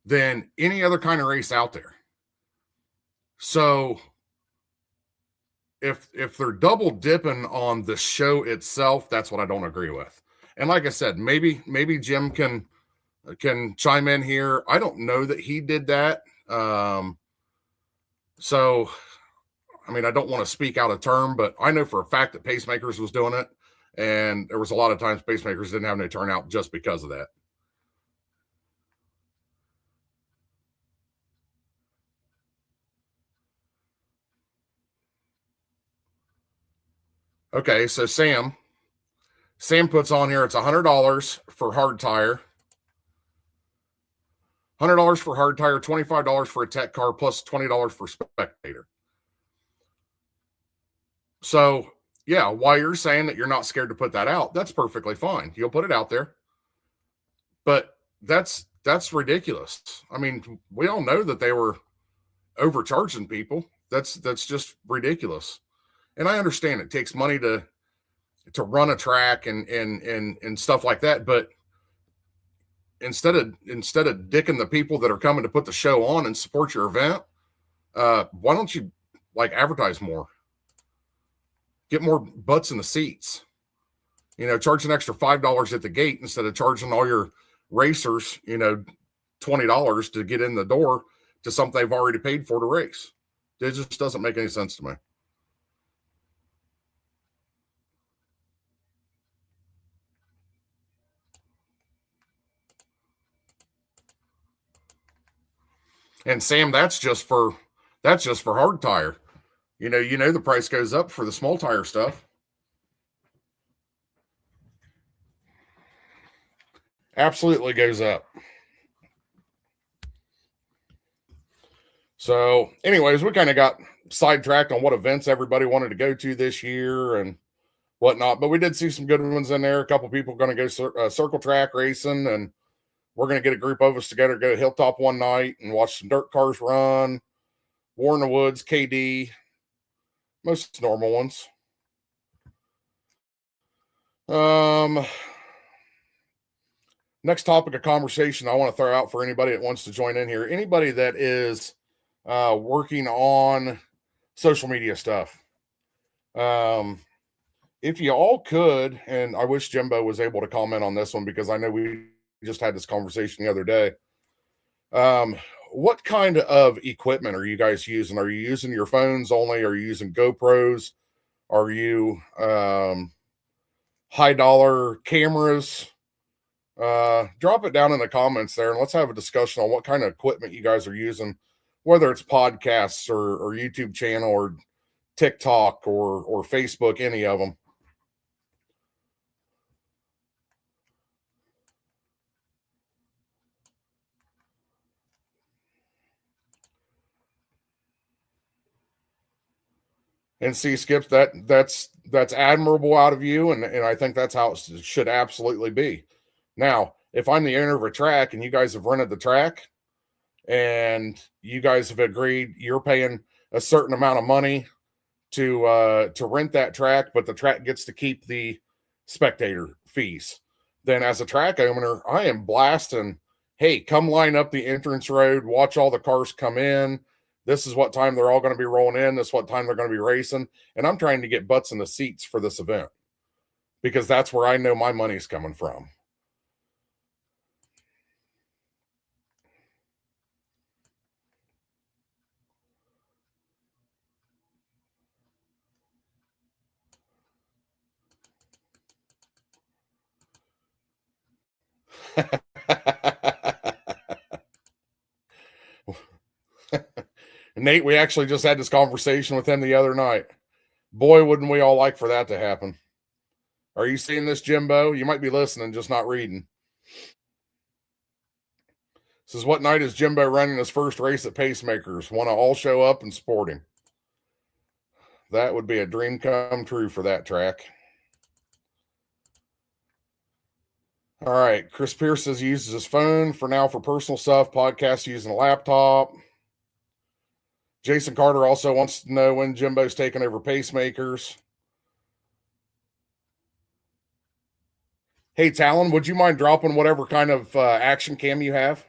than any other kind of race out there. So if they're double dipping on the show itself, that's what I don't agree with. And like I said, maybe Jim can chime in here. I don't know that he did that. So I mean, I don't want to speak out of term, but I know for a fact that Pacemakers was doing it, and there was a lot of times Pacemakers didn't have no turnout just because of that. Okay, so Sam Sam puts on here, it's $100 for hard tire. $100 for hard tire, $25 for a tech car, plus $20 for spectator. So, yeah, while you're saying that you're not scared to put that out, that's perfectly fine. You'll put it out there. But that's ridiculous. I mean, we all know that they were overcharging people. That's just ridiculous. And I understand it takes money to run a track and stuff like that, but instead of dicking the people that are coming to put the show on and support your event, why don't you like advertise more? Get more butts in the seats. You know, charge an extra $5 at the gate instead of charging all your racers, you know, $20 to get in the door to something they've already paid for to race. It just doesn't make any sense to me. And Sam, that's just for hard tire. You know the price goes up for the small tire stuff. Absolutely goes up. So, anyways, we kind of got sidetracked on what events everybody wanted to go to this year and whatnot, but we did see some good ones in there. A couple people going to go circle track racing, and we're going to get a group of us together, go to Hilltop one night and watch some dirt cars run. War in the Woods, KD, most normal ones. Next topic of conversation I want to throw out for anybody that wants to join in here. Anybody that is working on social media stuff. If you all could, and I wish Jimbo was able to comment on this one because I know we just had this conversation the other day. What kind of equipment are you guys using? Are you using your phones only? Are you using GoPros? Are you high dollar cameras? Drop it down in the comments there and let's have a discussion on what kind of equipment you guys are using, whether it's podcasts or YouTube channel or TikTok or Facebook, any of them. And see, Skips, that's admirable out of you, and I think that's how it should absolutely be. Now, if I'm the owner of a track and you guys have rented the track and you guys have agreed you're paying a certain amount of money to rent that track, but the track gets to keep the spectator fees, then as a track owner, I am blasting, hey, come line up the entrance road, watch all the cars come in. This is what time they're all going to be rolling in. This is what time they're going to be racing. And I'm trying to get butts in the seats for this event because that's where I know my money's coming from. Nate, we actually just had this conversation with him the other night. Boy, wouldn't we all like for that to happen. Are you seeing this, Jimbo? You might be listening, just not reading. This is what night is Jimbo running his first race at Pacemakers? Want to all show up and support him. That would be a dream come true for that track. All right. Chris Pierce says he uses his phone for now for personal stuff, podcast using a laptop. Jason Carter also wants to know when Jimbo's taking over Pacemakers. Hey, Talon, would you mind dropping whatever kind of action cam you have?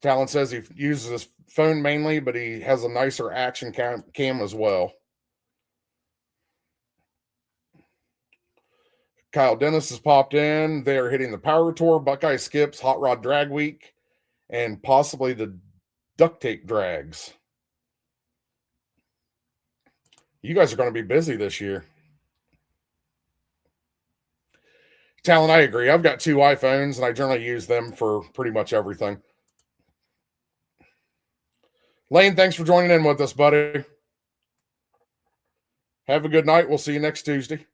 Talon says he uses his phone mainly, but he has a nicer action cam as well. Kyle Dennis has popped in. They are hitting the Power Tour, Buckeye Skips, Hot Rod Drag Week, and possibly the duct tape drags. You guys are going to be busy this year. Talon, I agree. I've got 2 iPhones, and I generally use them for pretty much everything. Lane, thanks for joining in with us, buddy. Have a good night. We'll see you next Tuesday.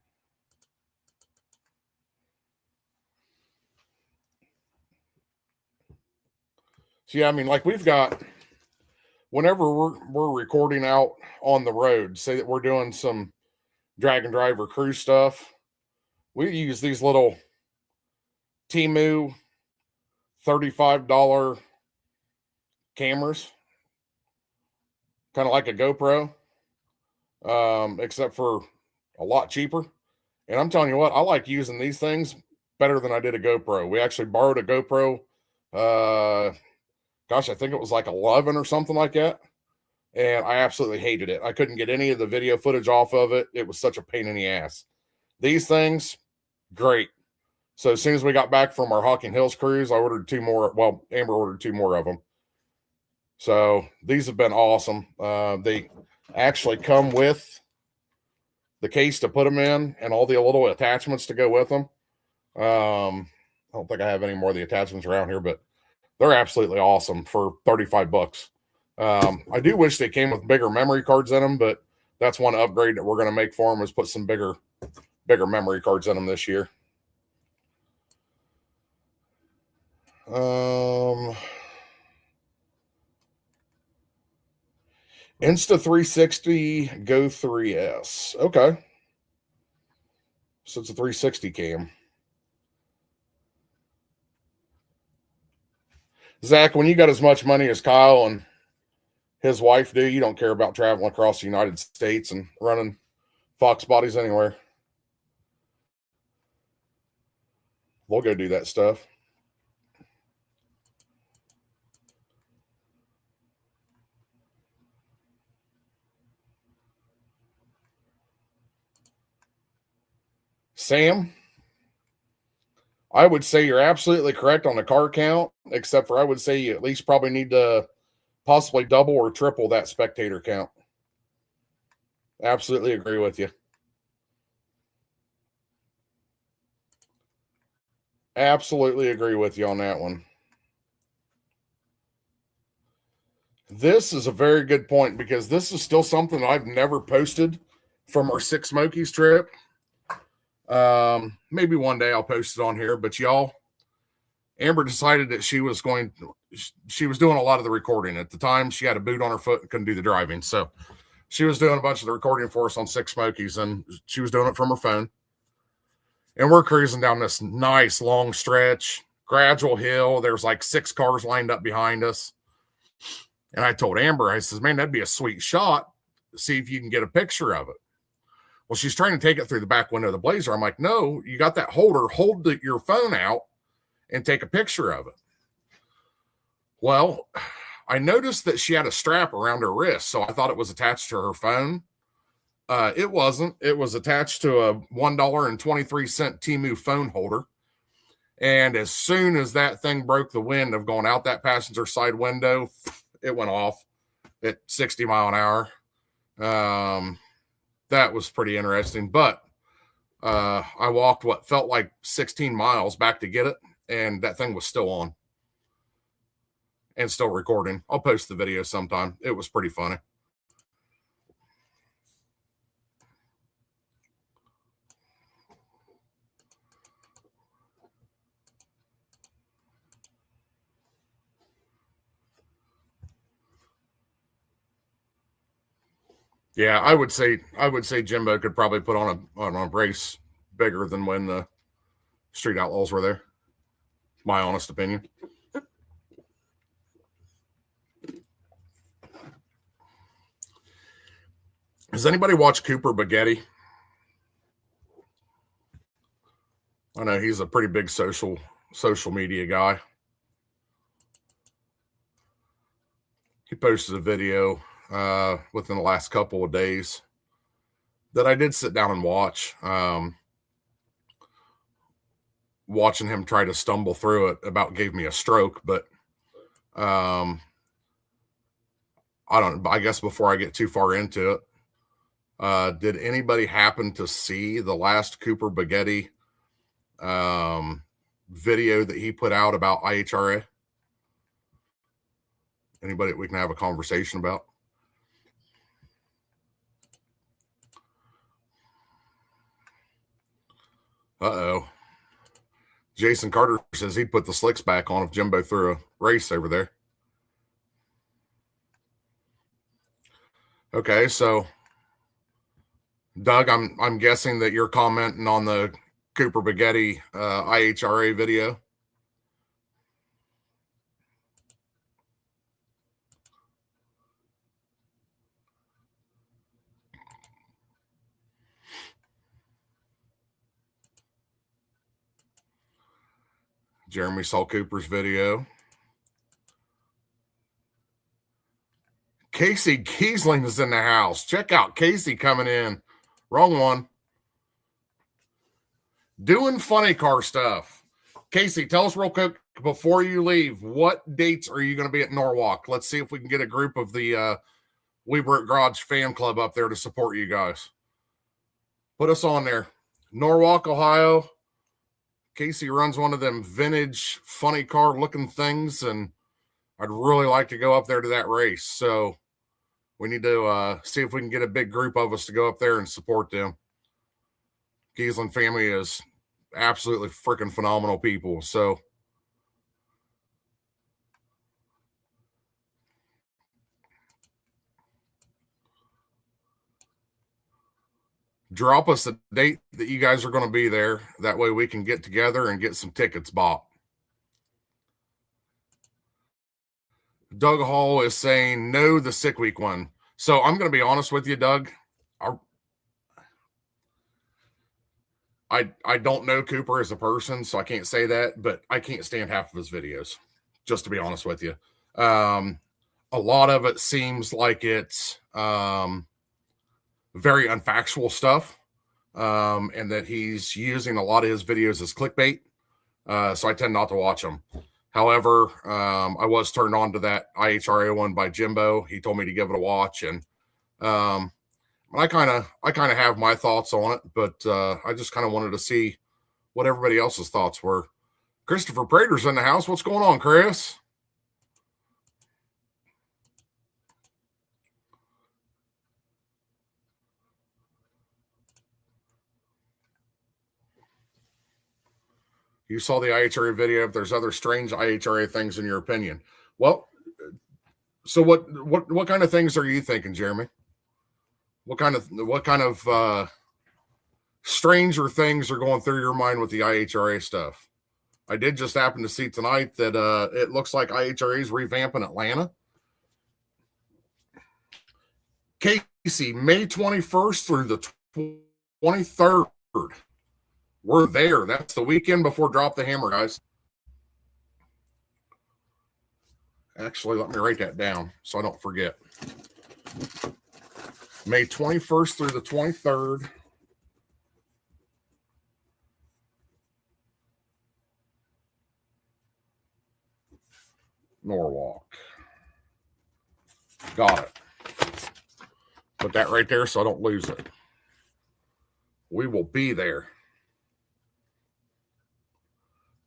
So yeah, I mean, like we've got, whenever we're recording out on the road, say that we're doing some drag and driver crew stuff, we use these little Temu $35 cameras, kind of like a GoPro, except for a lot cheaper. And I'm telling you what, I like using these things better than I did a GoPro. We actually borrowed a GoPro. Gosh, I think it was like 11 or something like that. And I absolutely hated it. I couldn't get any of the video footage off of it. It was such a pain in the ass. These things, great. So as soon as we got back from our Hocking Hills cruise, I ordered 2 more. Well, Amber ordered 2 more of them. So these have been awesome. They actually come with the case to put them in and all the little attachments to go with them. I don't think I have any more of the attachments around here, but they're absolutely awesome for $35. I do wish they came with bigger memory cards in them, but that's one upgrade that we're going to make for them is put some bigger memory cards in them this year. Insta360 Go 3S. Okay. So it's a 360 cam. Zach, when you got as much money as Kyle and his wife do, you don't care about traveling across the United States and running Fox bodies anywhere. We'll go do that stuff. Sam, I would say you're absolutely correct on the car count, except for I would say you at least probably need to possibly double or triple that spectator count. Absolutely agree with you. Absolutely agree with you on that one. This is a very good point because this is still something I've never posted from our Six Smokies trip. Maybe one day I'll post it on here, but y'all, Amber decided that she was doing a lot of the recording. At the time, she had a boot on her foot and couldn't do the driving. So she was doing a bunch of the recording for us on Six Smokies, and she was doing it from her phone. And we're cruising down this nice long stretch, gradual hill. There's like 6 cars lined up behind us. And I told Amber, I says, man, that'd be a sweet shot. See if you can get a picture of it. Well, she's trying to take it through the back window of the Blazer. I'm like, no, you got that holder. Hold your phone out and take a picture of it. Well, I noticed that she had a strap around her wrist, so I thought it was attached to her phone. It wasn't. It was attached to a $1.23 Temu phone holder. And as soon as that thing broke the wind of going out that passenger side window, it went off at 60 mile an hour. That was pretty interesting. But I walked what felt like 16 miles back to get it, and that thing was still on and still recording. I'll post the video sometime. It was pretty funny. Yeah, I would say Jimbo could probably put on a race bigger than when the Street Outlaws were there. My honest opinion. Does anybody watch Cooper Baghetti? I know he's a pretty big social media guy. He posted a video within the last couple of days that I did sit down and watch. Watching him try to stumble through it about gave me a stroke, but I guess before I get too far into it, did anybody happen to see the last Cooper Baghetti video that he put out about IHRA? Anybody we can have a conversation about? Uh-oh. Jason Carter says he'd put the slicks back on if Jimbo threw a race over there. Okay, so Doug, I'm guessing that you're commenting on the Cooper Baghetti IHRA video. Jeremy saw Cooper's video. Casey Kiesling is in the house. Check out Casey coming in. Wrong one. Doing funny car stuff. Casey, tell us real quick before you leave, what dates are you going to be at Norwalk? Let's see if we can get a group of the Weber at Garage fan club up there to support you guys. Put us on there. Norwalk, Ohio. Casey runs one of them vintage funny car looking things, and I'd really like to go up there to that race. So we need to see if we can get a big group of us to go up there and support them. Kiesling family is absolutely freaking phenomenal people. So drop us a date that you guys are going to be there. That way we can get together and get some tickets bought. Doug Hall is saying no, the sick week one. So I'm going to be honest with you, Doug. I don't know Cooper as a person, so I can't say that, but I can't stand half of his videos, just to be honest with you. A lot of it seems like it's very unfactual stuff, and that he's using a lot of his videos as clickbait. So I tend not to watch them. However, I was turned on to that IHRA one by Jimbo. He told me to give it a watch, and I kind of have my thoughts on it, but I just kind of wanted to see what everybody else's thoughts were. Christopher Prater's in the house. What's going on, Chris? You saw the IHRA video. If there's other strange IHRA things in your opinion, well, so what kind of things are you thinking, Jeremy? What kind of stranger things are going through your mind with the IHRA stuff? I did just happen to see tonight that it looks like IHRA is revamping Atlanta. Casey, May 21st through the 23rd. We're there. That's the weekend before Drop the Hammer, guys. Actually, let me write that down so I don't forget. May 21st through the 23rd. Norwalk. Got it. Put that right there so I don't lose it. We will be there.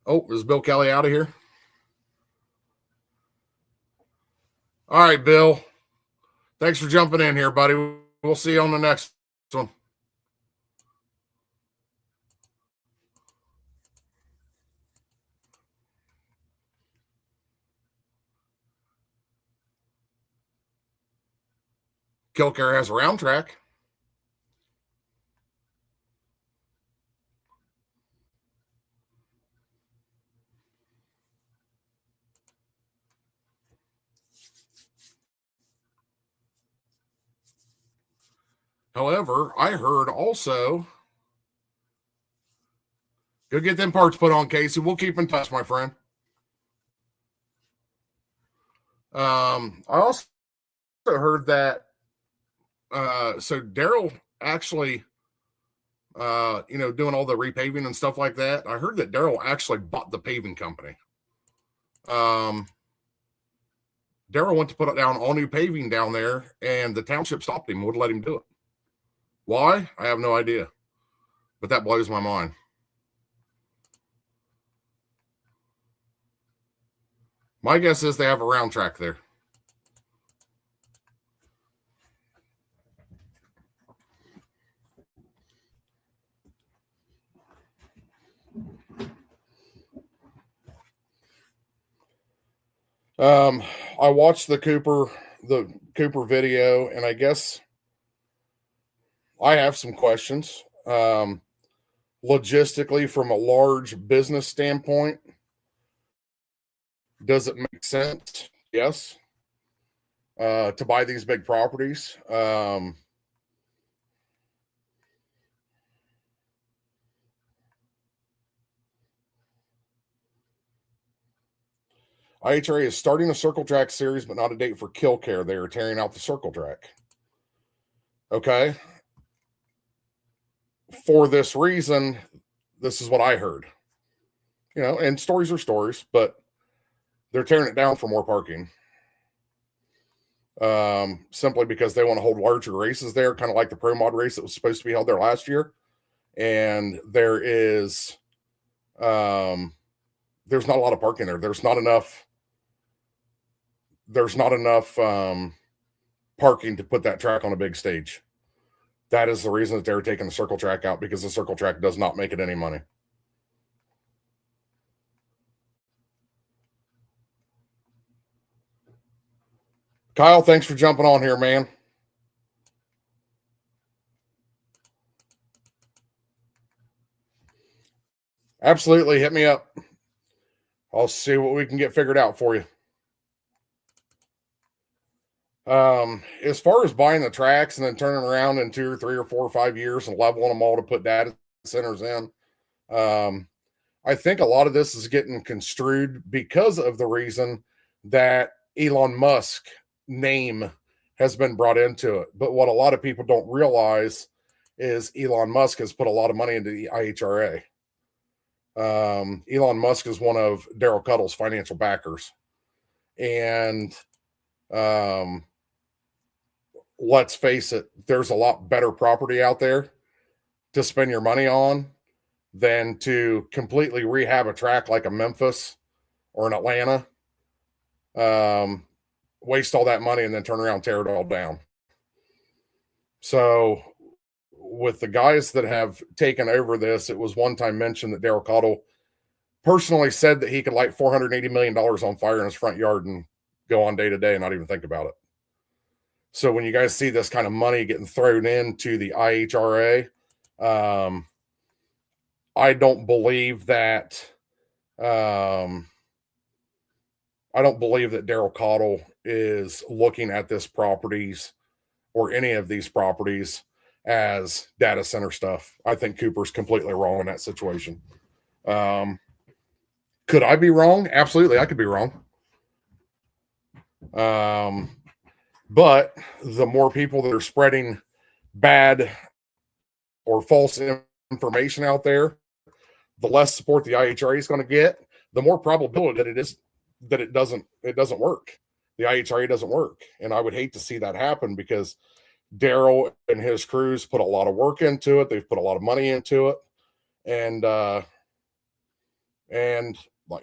Oh, is Bill Kelly out of here? All right, Bill. Thanks for jumping in here, buddy. We'll see you on the next one. Killcare has a round track. However, I heard also, go get them parts put on, Casey. We'll keep in touch, my friend. I also heard that so Daryl actually doing all the repaving and stuff like that. I heard that Daryl actually bought the paving company. Daryl went to put down all new paving down there, and the township stopped him, wouldn't let him do it. Why? I have no idea, but that blows my mind. My guess is they have a round track there. I watched the Cooper video, and I guess I have some questions. Logistically, from a large business standpoint, does it make sense? Yes. To buy these big properties. IHRA is starting a circle track series, but not a date for kill care. They are tearing out the circle track. Okay. For this reason, this is what I heard. You know, and stories are stories, but they're tearing it down for more parking. Simply because they want to hold larger races there, kind of like the Pro Mod race that was supposed to be held there last year. And there's not a lot of parking there. There's not enough parking to put that track on a big stage. That is the reason that they're taking the circle track out, because the circle track does not make it any money. Kyle, thanks for jumping on here, man. Absolutely. Hit me up. I'll see what we can get figured out for you. As far as buying the tracks and then turning around in 2 or 3 or 4 or 5 years and leveling them all to put data centers in, I think a lot of this is getting construed because of the reason that Elon Musk name has been brought into it. But what a lot of people don't realize is Elon Musk has put a lot of money into the IHRA. Elon Musk is one of Daryl Cuddle's financial backers. And let's face it, there's a lot better property out there to spend your money on than to completely rehab a track like a Memphis or an Atlanta, waste all that money and then turn around and tear it all down. So with the guys that have taken over this, it was one time mentioned that Daryl Cuddle personally said that he could light $480 million on fire in his front yard and go on day to day and not even think about it. So when you guys see this kind of money getting thrown into the IHRA, I don't believe that Daryl Cuddle is looking at this properties or any of these properties as data center stuff. I think Cooper's completely wrong in that situation. Could I be wrong? Absolutely, I could be wrong. But the more people that are spreading bad or false information out there, the less support the IHRA is going to get, the more probability that it doesn't work. The IHRA doesn't work. And I would hate to see that happen, because Daryl and his crews put a lot of work into it. They've put a lot of money into it. And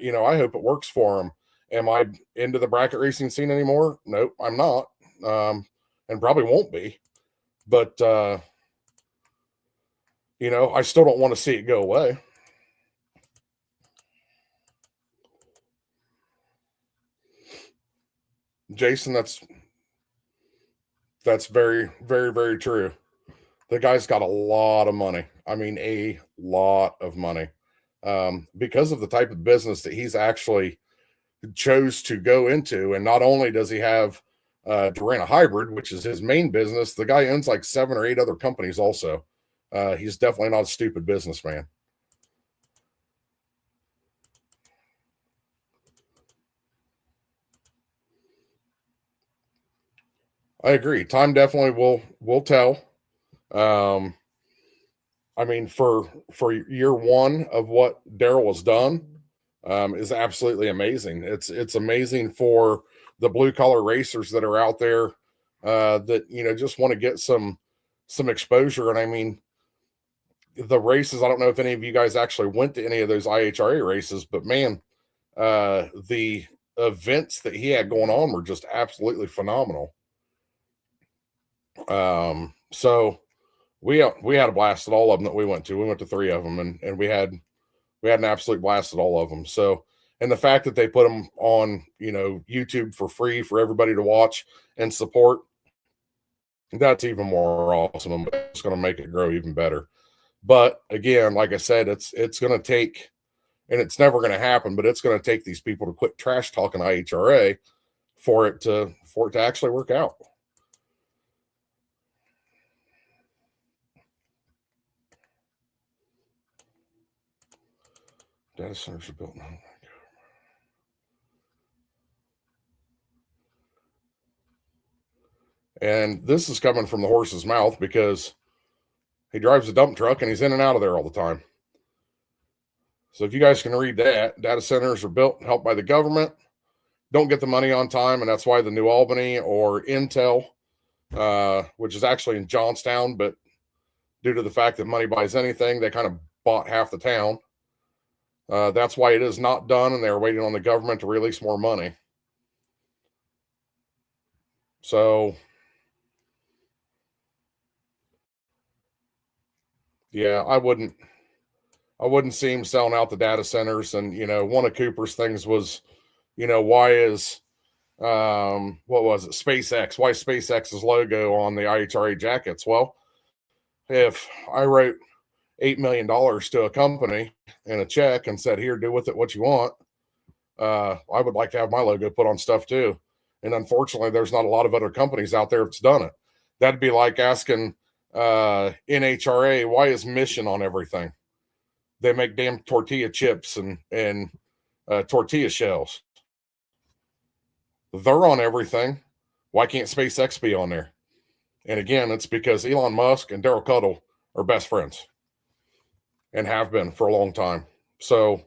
you know, I hope it works for them. Am I into the bracket racing scene anymore? Nope, I'm not. And probably won't be. But, you know, I still don't want to see it go away. Jason, that's very, very, very true. The guy's got a lot of money. I mean, a lot of money. Because of the type of business that he's actually chose to go into. And not only does he have Durana Hybrid, which is his main business, the guy owns like 7 or 8 other companies also. He's definitely not a stupid businessman. I agree. Time definitely will tell. I mean, for year one of what Daryl has done, is absolutely amazing. It's amazing for the blue collar racers that are out there, that, you know, just want to get some exposure. And I mean, the races, I don't know if any of you guys actually went to any of those IHRA races, but man, the events that he had going on were just absolutely phenomenal. So we had a blast at all of them that we went to. We went to 3 of them, and we had an absolute blast at all of them. So And the fact that they put them on, YouTube for free for everybody to watch and support, that's even more awesome. It's going to make it grow even better. But again, like I said, it's going to take, and it's never going to happen, but it's going to take these people to quit trash talking IHRA for it to actually work out. Data centers are built now. And this is coming from the horse's mouth because he drives a dump truck and he's in and out of there all the time. So if you guys can read that, data centers are built and helped by the government, don't get the money on time, and that's why the New Albany or Intel, which is actually in Johnstown, but due to the fact that money buys anything, they kind of bought half the town. That's why it is not done, and they're waiting on the government to release more money. So, yeah, I wouldn't see him selling out the data centers. And, one of Cooper's things was, why is, what was it? SpaceX, why SpaceX's logo on the IHRA jackets? Well, if I wrote $8 million to a company and a check and said, here, do with it what you want, I would like to have my logo put on stuff too. And unfortunately, there's not a lot of other companies out there that's done it. That'd be like asking NHRA, why is Mission on everything? They make damn tortilla chips and tortilla shells. They're on everything. Why can't SpaceX be on there? And again, it's because Elon Musk and Daryl Cuddle are best friends and have been for a long time. So,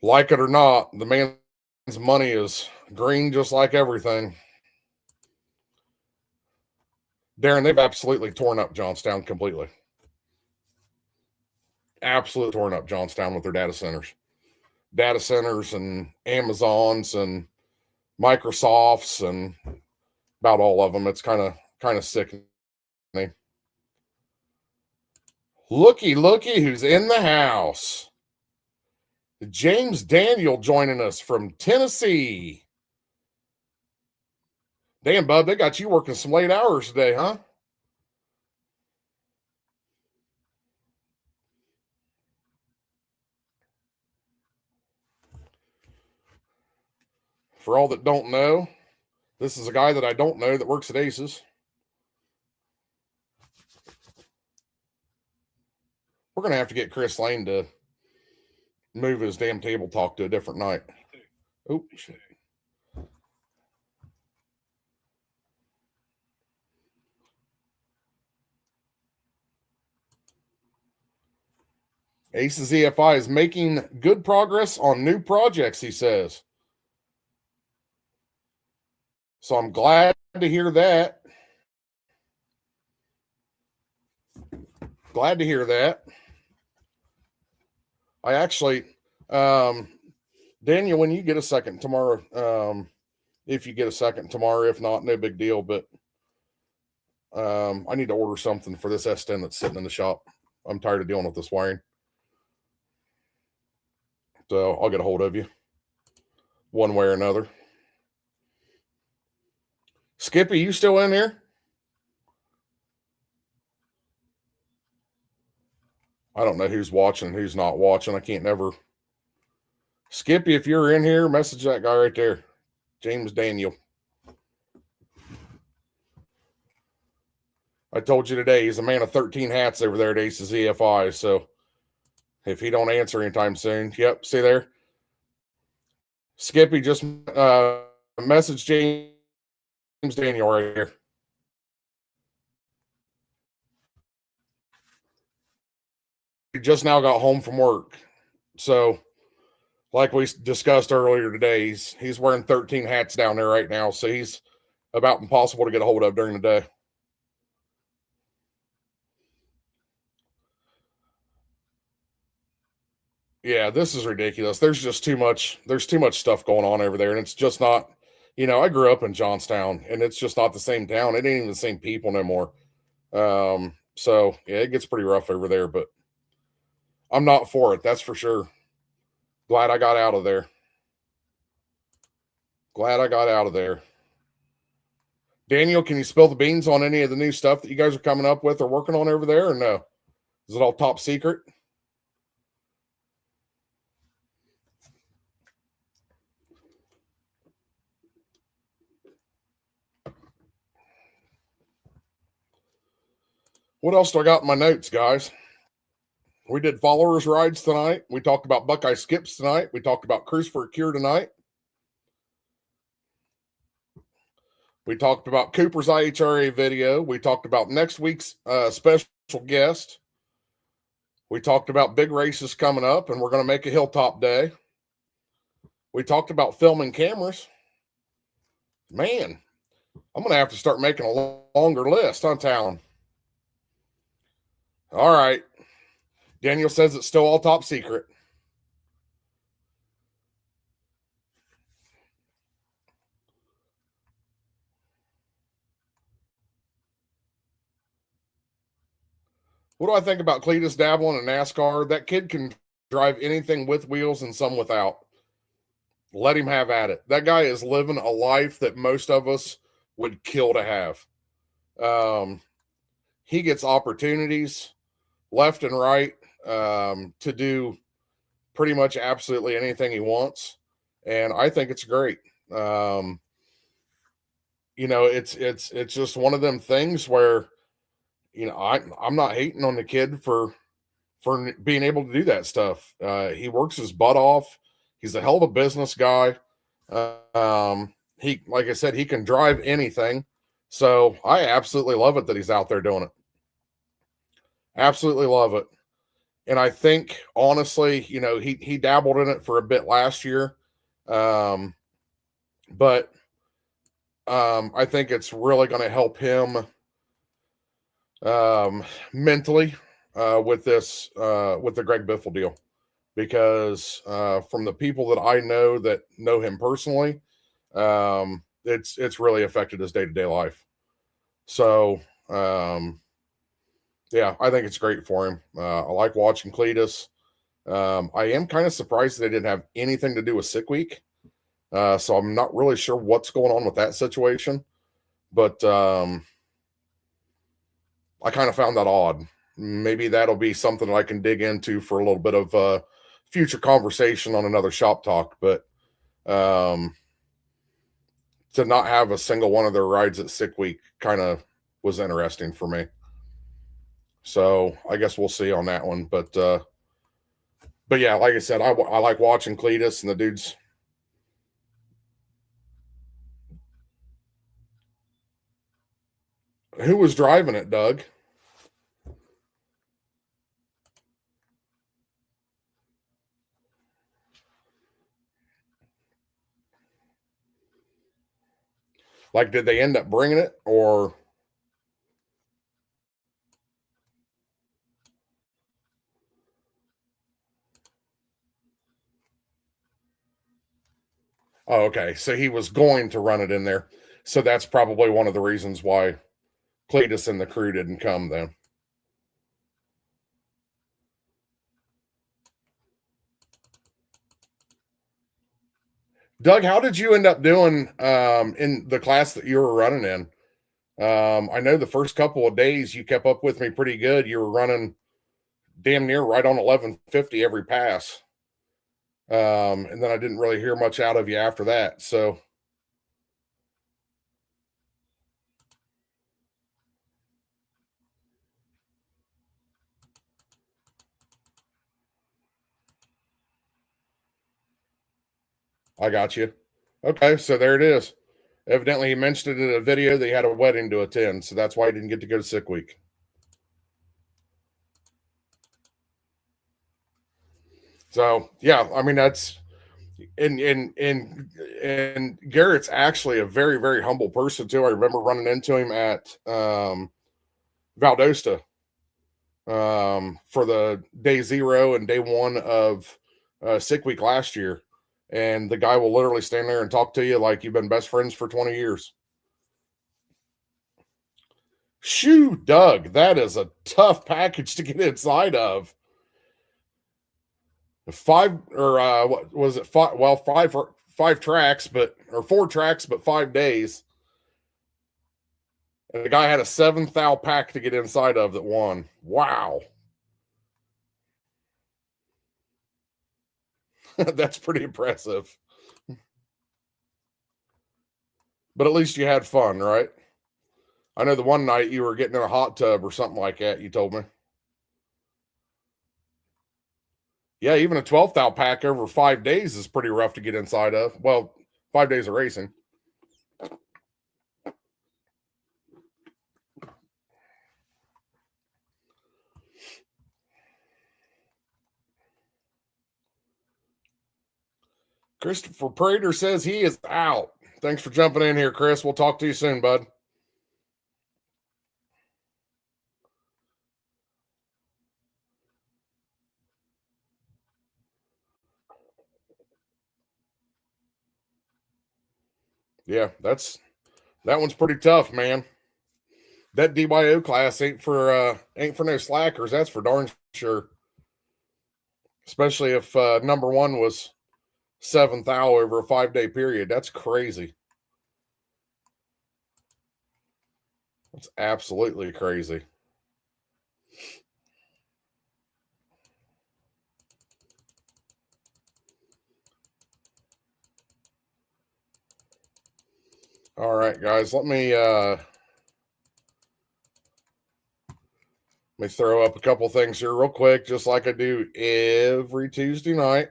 like it or not, the man's money is green just like everything. Darren, they've absolutely torn up Johnstown completely. Absolutely torn up Johnstown with their data centers. Data centers and Amazons and Microsofts and about all of them. It's kind of sickening. Looky who's in the house. James Daniel joining us from Tennessee. Damn, bub, they got you working some late hours today, huh? For all that don't know, this is a guy that I don't know that works at Aces. We're going to have to get Chris Lane to move his damn table talk to a different night. Oh, shit. Aces EFI is making good progress on new projects, he says. So I'm glad to hear that. Glad to hear that. I actually, Daniel, when you get a second tomorrow, if you get a second tomorrow, if not, no big deal. But I need to order something for this S10 that's sitting in the shop. I'm tired of dealing with this wiring. So I'll get a hold of you one way or another. Skippy, you still in here? I don't know who's watching and who's not watching. I can't never. Skippy, if you're in here, message that guy right there, James Daniel. I told you today, he's a man of 13 hats over there at Aces EFI. So if he don't answer anytime soon, yep, see there. Skippy just message James Daniel right here. He just now got home from work. So, like we discussed earlier today, he's wearing 13 hats down there right now. So he's about impossible to get a hold of during the day. Yeah, this is ridiculous. There's just too much. There's too much stuff going on over there, and it's just not. I grew up in Johnstown, and it's just not the same town. It ain't even the same people no more. So yeah, it gets pretty rough over there, but I'm not for it. That's for sure. Glad I got out of there. Glad I got out of there. Daniel, can you spill the beans on any of the new stuff that you guys are coming up with or working on over there, or no? Is it all top secret? What else do I got in my notes, guys? We did followers rides tonight. We talked about Buckeye skips tonight. We talked about Cruise for a Cure tonight. We talked about Cooper's IHRA video. We talked about next week's special guest. We talked about big races coming up, and we're going to make a Hilltop Day. We talked about filming cameras. Man, I'm going to have to start making a longer list, huh, Talon? All right. Daniel says it's still all top secret. What do I think about Cletus dabbling in NASCAR? That kid can drive anything with wheels and some without. Let him have at it. That guy is living a life that most of us would kill to have. He gets opportunities left and right to do pretty much absolutely anything he wants, and I think it's great. You know, it's just one of them things where, you know, I'm not hating on the kid for being able to do that stuff. He works his butt off. He's a hell of a business guy. He, like I said, he can drive anything. So I absolutely love it that he's out there doing it. Absolutely love it. And I think, honestly, you know, he dabbled in it for a bit last year. But I think it's really going to help him mentally with the Greg Biffle deal, because from the people that I know him personally, it's really affected his day-to-day life. So yeah, I think it's great for him. I like watching Cletus. I am kind of surprised they didn't have anything to do with sick week. So I'm not really sure what's going on with that situation, but I kind of found that odd. Maybe that'll be something that I can dig into for a little bit of future conversation on another shop talk. But to not have a single one of their rides at sick week kind of was interesting for me. So I guess we'll see on that one. But yeah, like I said, I like watching Cletus and the dudes. Who was driving it, Doug? Like, did they end up bringing it, or? Oh, okay. So he was going to run it in there. So that's probably one of the reasons why Cletus and the crew didn't come then. Doug, how did you end up doing in the class that you were running in? I know the first couple of days you kept up with me pretty good. You were running damn near right on 1150 every pass. And then I didn't really hear much out of you after that. So I got you. Okay, so there it is. Evidently, he mentioned it in a video that he had a wedding to attend, so that's why he didn't get to go to sick week. So yeah, I mean that's and Garrett's actually a very, very humble person too. I remember running into him at Valdosta for the day 0 and day 1 of sick week last year. And the guy will literally stand there and talk to you like you've been best friends for 20 years. Shoo, Doug, that is a tough package to get inside of. 5 or what was it? Five tracks, but or 4 tracks, but 5 days. And the guy had a 7 thou pack to get inside of that won. Wow. That's pretty impressive. But at least you had fun, right? I know the one night you were getting in a hot tub or something like that, you told me. Yeah, even a 12 thou pack over 5 days is pretty rough to get inside of. Well, 5 days of racing. Christopher Prater says he is out. Thanks for jumping in here, Chris. We'll talk to you soon, bud. Yeah, that one's pretty tough, man. That DYO class ain't for no slackers. That's for darn sure. Especially if number one was 7 thou over a 5-day period. That's crazy. That's absolutely crazy. All right, guys, let me throw up a couple things here real quick, just like I do every Tuesday night.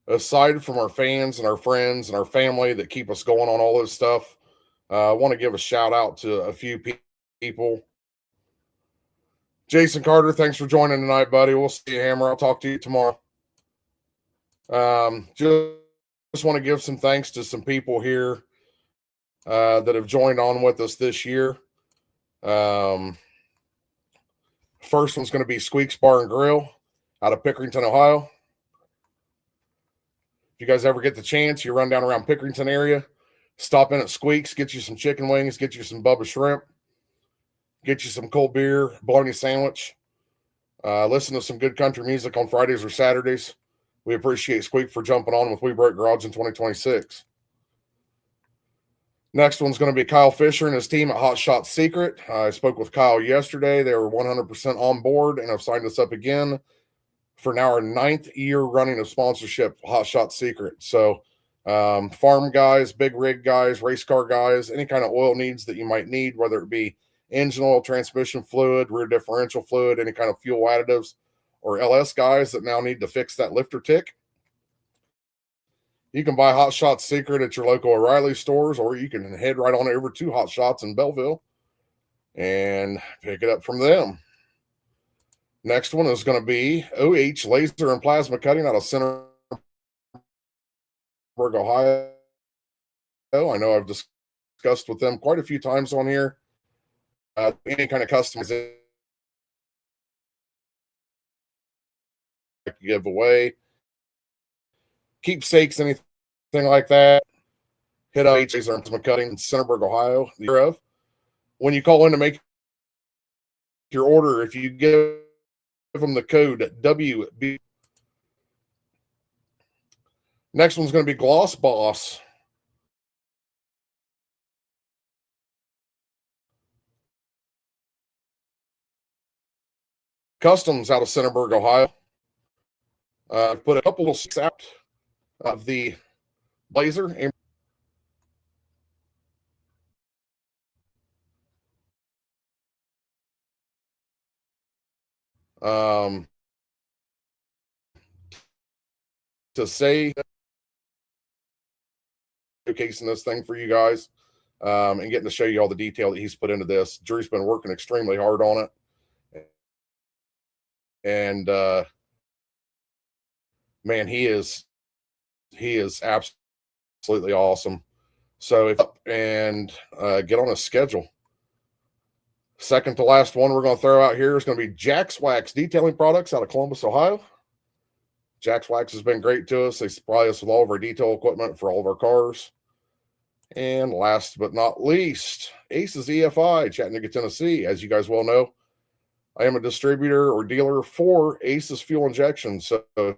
Aside from our fans and our friends and our family that keep us going on all this stuff, I want to give a shout out to a few people. Jason Carter, thanks for joining tonight, buddy. We'll see you, Hammer. I'll talk to you tomorrow. Just want to give some thanks to some people here that have joined on with us this year. First one's going to be Squeaks Bar and Grill out of Pickerington, Ohio. If you guys ever get the chance, you run down around Pickerington area, stop in at Squeaks, get you some chicken wings, get you some Bubba shrimp, get you some cold beer, bologna sandwich. Listen to some good country music on Fridays or Saturdays. We appreciate Squeak for jumping on with We Break Garage in 2026. Next one's going to be Kyle Fisher and his team at Hot Shot Secret. I spoke with Kyle yesterday. They were 100% on board and have signed us up again for now our 9th year running of sponsorship, Hot Shot Secret. So farm guys, big rig guys, race car guys, any kind of oil needs that you might need, whether it be engine oil, transmission fluid, rear differential fluid, any kind of fuel additives, or LS guys that now need to fix that lifter tick. You can buy Hot Shots Secret at your local O'Reilly stores, or you can head right on over to Hot Shots in Belleville and pick it up from them. Next one is going to be OH Laser and Plasma Cutting out of Centerburg, Ohio. I know I've discussed with them quite a few times on here. Any kind of customization give away, keepsakes, anything like that. Hit up Laser and Plasma Cutting in Centerburg, Ohio. When you call in to make your order, if you give them the code WB. Next one's going to be Gloss Boss. Customs out of Centerburg, Ohio. I've put a couple of sticks out of the Blazer. To say showcasing this thing for you guys and getting to show you all the detail that he's put into this. Drew's been working extremely hard on it. And man, he is absolutely awesome. So get on a schedule. Second to last one we're going to throw out here is going to be Jack's Wax Detailing Products out of Columbus, Ohio. Jack's Wax has been great to us. They supply us with all of our detail equipment for all of our cars. And last but not least, Aces EFI, Chattanooga, Tennessee. As you guys well know, I am a distributor or dealer for Aces Fuel Injection. So if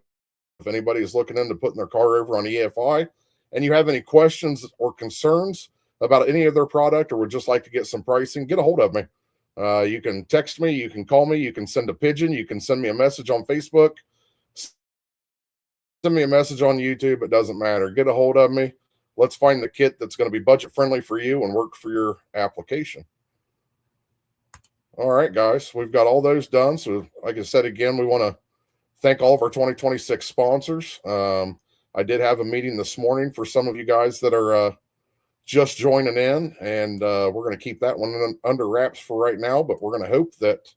anybody is looking into putting their car over on EFI and you have any questions or concerns about any of their product or would just like to get some pricing, get a hold of me. You can text me, you can call me, you can send a pigeon, you can send me a message on Facebook, send me a message on YouTube. It doesn't matter. Get a hold of me. Let's find the kit that's going to be budget friendly for you and work for your application. All right, guys, we've got all those done. So like I said, again, we want to thank all of our 2026 sponsors. I did have a meeting this morning for some of you guys that are just joining in, and we're going to keep that one under wraps for right now, but we're going to hope that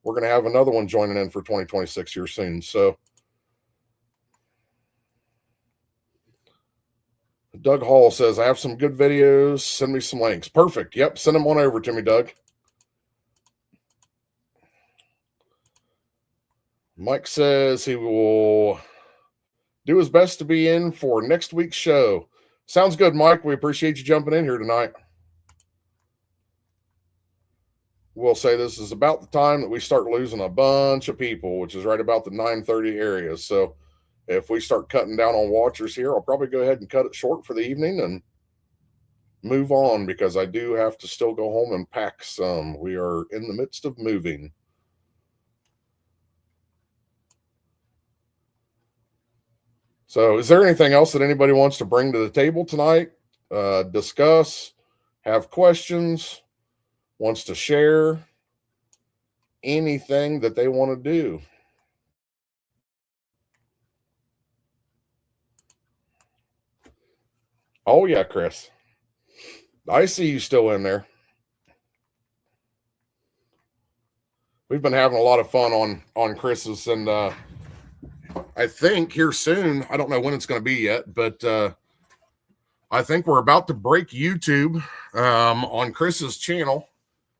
we're going to have another one joining in for 2026 here soon. So Doug Hall says, I have some good videos. Send me some links. Perfect. Yep. Send them on over to me, Doug. Mike says he will do his best to be in for next week's show. Sounds good, Mike. We appreciate you jumping in here tonight. We'll say this is about the time that we start losing a bunch of people, which is right about the 9:30 area. So if we start cutting down on watchers here, I'll probably go ahead and cut it short for the evening and move on because I do have to still go home and pack some. We are in the midst of moving. So is there anything else that anybody wants to bring to the table tonight, discuss, have questions, wants to share, anything that they want to do? Oh, yeah, Chris. I see you still in there. We've been having a lot of fun on Chris's, and I think here soon, I don't know when it's going to be yet, but I think we're about to break YouTube on Chris's channel.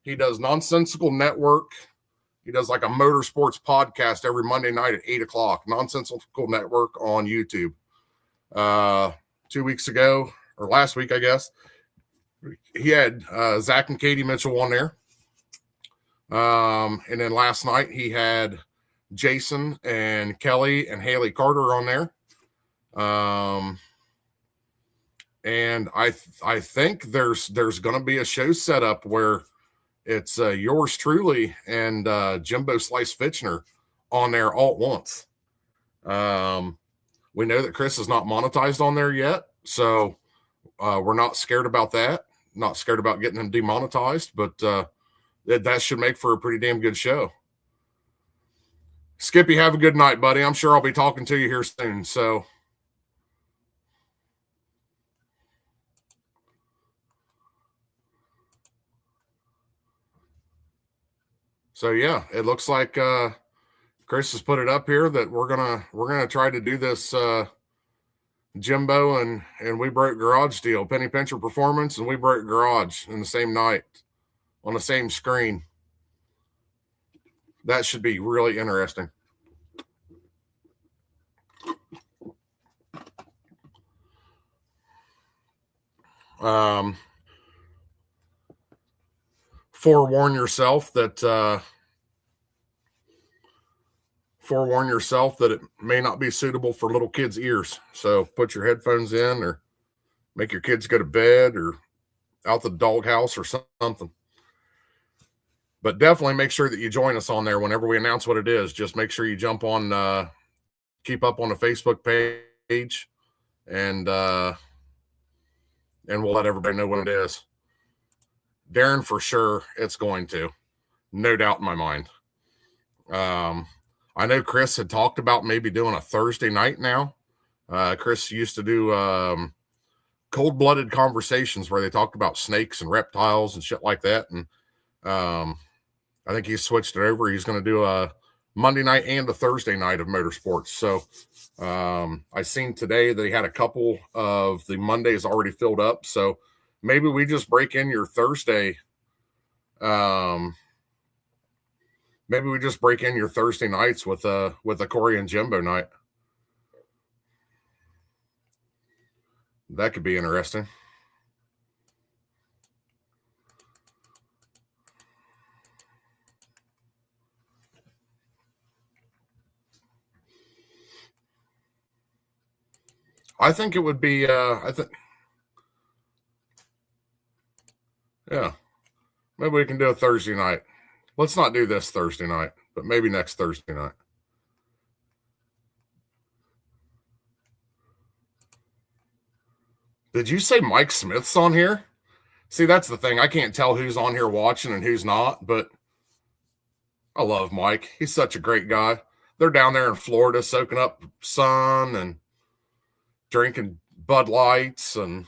He does Nonsensical Network. He does like a motorsports podcast every Monday night at 8 o'clock. Nonsensical Network on YouTube. 2 weeks ago, or last week, I guess, he had Zach and Katie Mitchell on there. And then last night he had Jason and Kelly and Haley Carter on there. And I think there's going to be a show set up where it's yours truly and Jimbo Slice Fitchner on there all at once. We know that Chris is not monetized on there yet, so we're not scared about that. Not scared about getting him demonetized, but that should make for a pretty damn good show. Skippy, have a good night, buddy. I'm sure I'll be talking to you here soon. So yeah, it looks like Chris has put it up here that we're gonna try to do this Jimbo and We Broke Garage deal, Penny Pincher Performance and We Broke Garage in the same night on the same screen. That should be really interesting. Forewarn yourself that it may not be suitable for little kids' ears. So put your headphones in or make your kids go to bed or out the doghouse or something. But definitely make sure that you join us on there whenever we announce what it is. Just make sure you jump on, keep up on the Facebook page, and we'll let everybody know what it is. Darren, for sure, it's going to. No doubt in my mind. I know Chris had talked about maybe doing a Thursday night now. Chris used to do cold-blooded conversations where they talked about snakes and reptiles and shit like that. And I think he's switched it over. He's going to do a Monday night and a Thursday night of motorsports. So I seen today that he had a couple of the Mondays already filled up. So maybe we just break in your Thursday. Maybe we just break in your Thursday nights with a Corey and Jimbo night. That could be interesting. I think it would be, yeah, maybe we can do a Thursday night. Let's not do this Thursday night, but maybe next Thursday night. Did you say Mike Smith's on here? See, that's the thing. I can't tell who's on here watching and who's not, but I love Mike. He's such a great guy. They're down there in Florida soaking up sun and drinking Bud Lights. And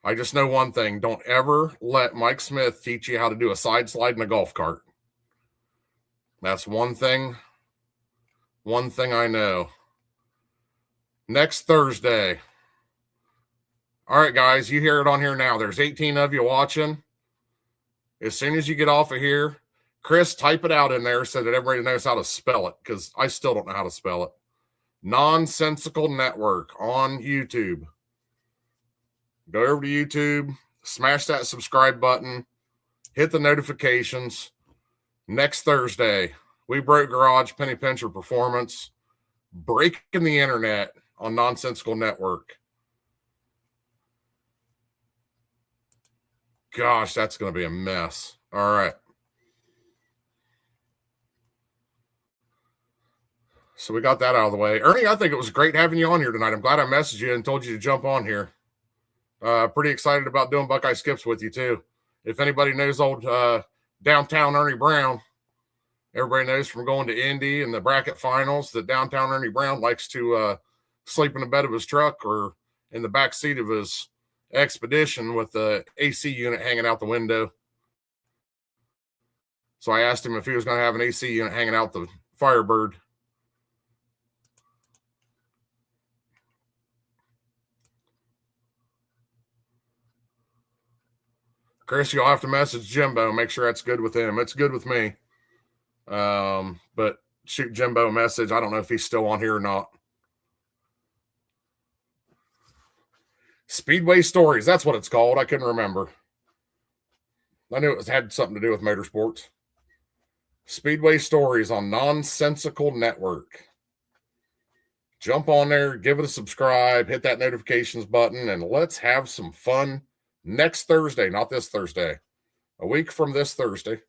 I just know one thing. Don't ever let Mike Smith teach you how to do a side slide in a golf cart. That's one thing I know. Next Thursday. All right, guys, you hear it on here now. There's 18 of you watching. As soon as you get off of here, Chris, type it out in there so that everybody knows how to spell it, because I still don't know how to spell it. Nonsensical Network on YouTube. Go over to YouTube, smash that subscribe button, hit the notifications. Next Thursday, We Broke Garage Penny Pincher Performance, breaking the internet on Nonsensical Network. Gosh, that's going to be a mess. All right. So we got that out of the way. Ernie, I think it was great having you on here tonight. I'm glad I messaged you and told you to jump on here. Pretty excited about doing Buckeye Skips with you, too. If anybody knows old downtown Ernie Brown, everybody knows from going to Indy and the bracket finals that downtown Ernie Brown likes to sleep in the bed of his truck or in the back seat of his Expedition with the AC unit hanging out the window. So I asked him if he was going to have an AC unit hanging out the Firebird. Chris, you'll have to message Jimbo. Make sure that's good with him. It's good with me. But shoot Jimbo a message. I don't know if he's still on here or not. Speedway Stories. That's what it's called. I couldn't remember. I knew it had something to do with motorsports. Speedway Stories on Nonsensical Network. Jump on there, give it a subscribe, hit that notifications button, and let's have some fun next Thursday, not this Thursday, a week from this Thursday.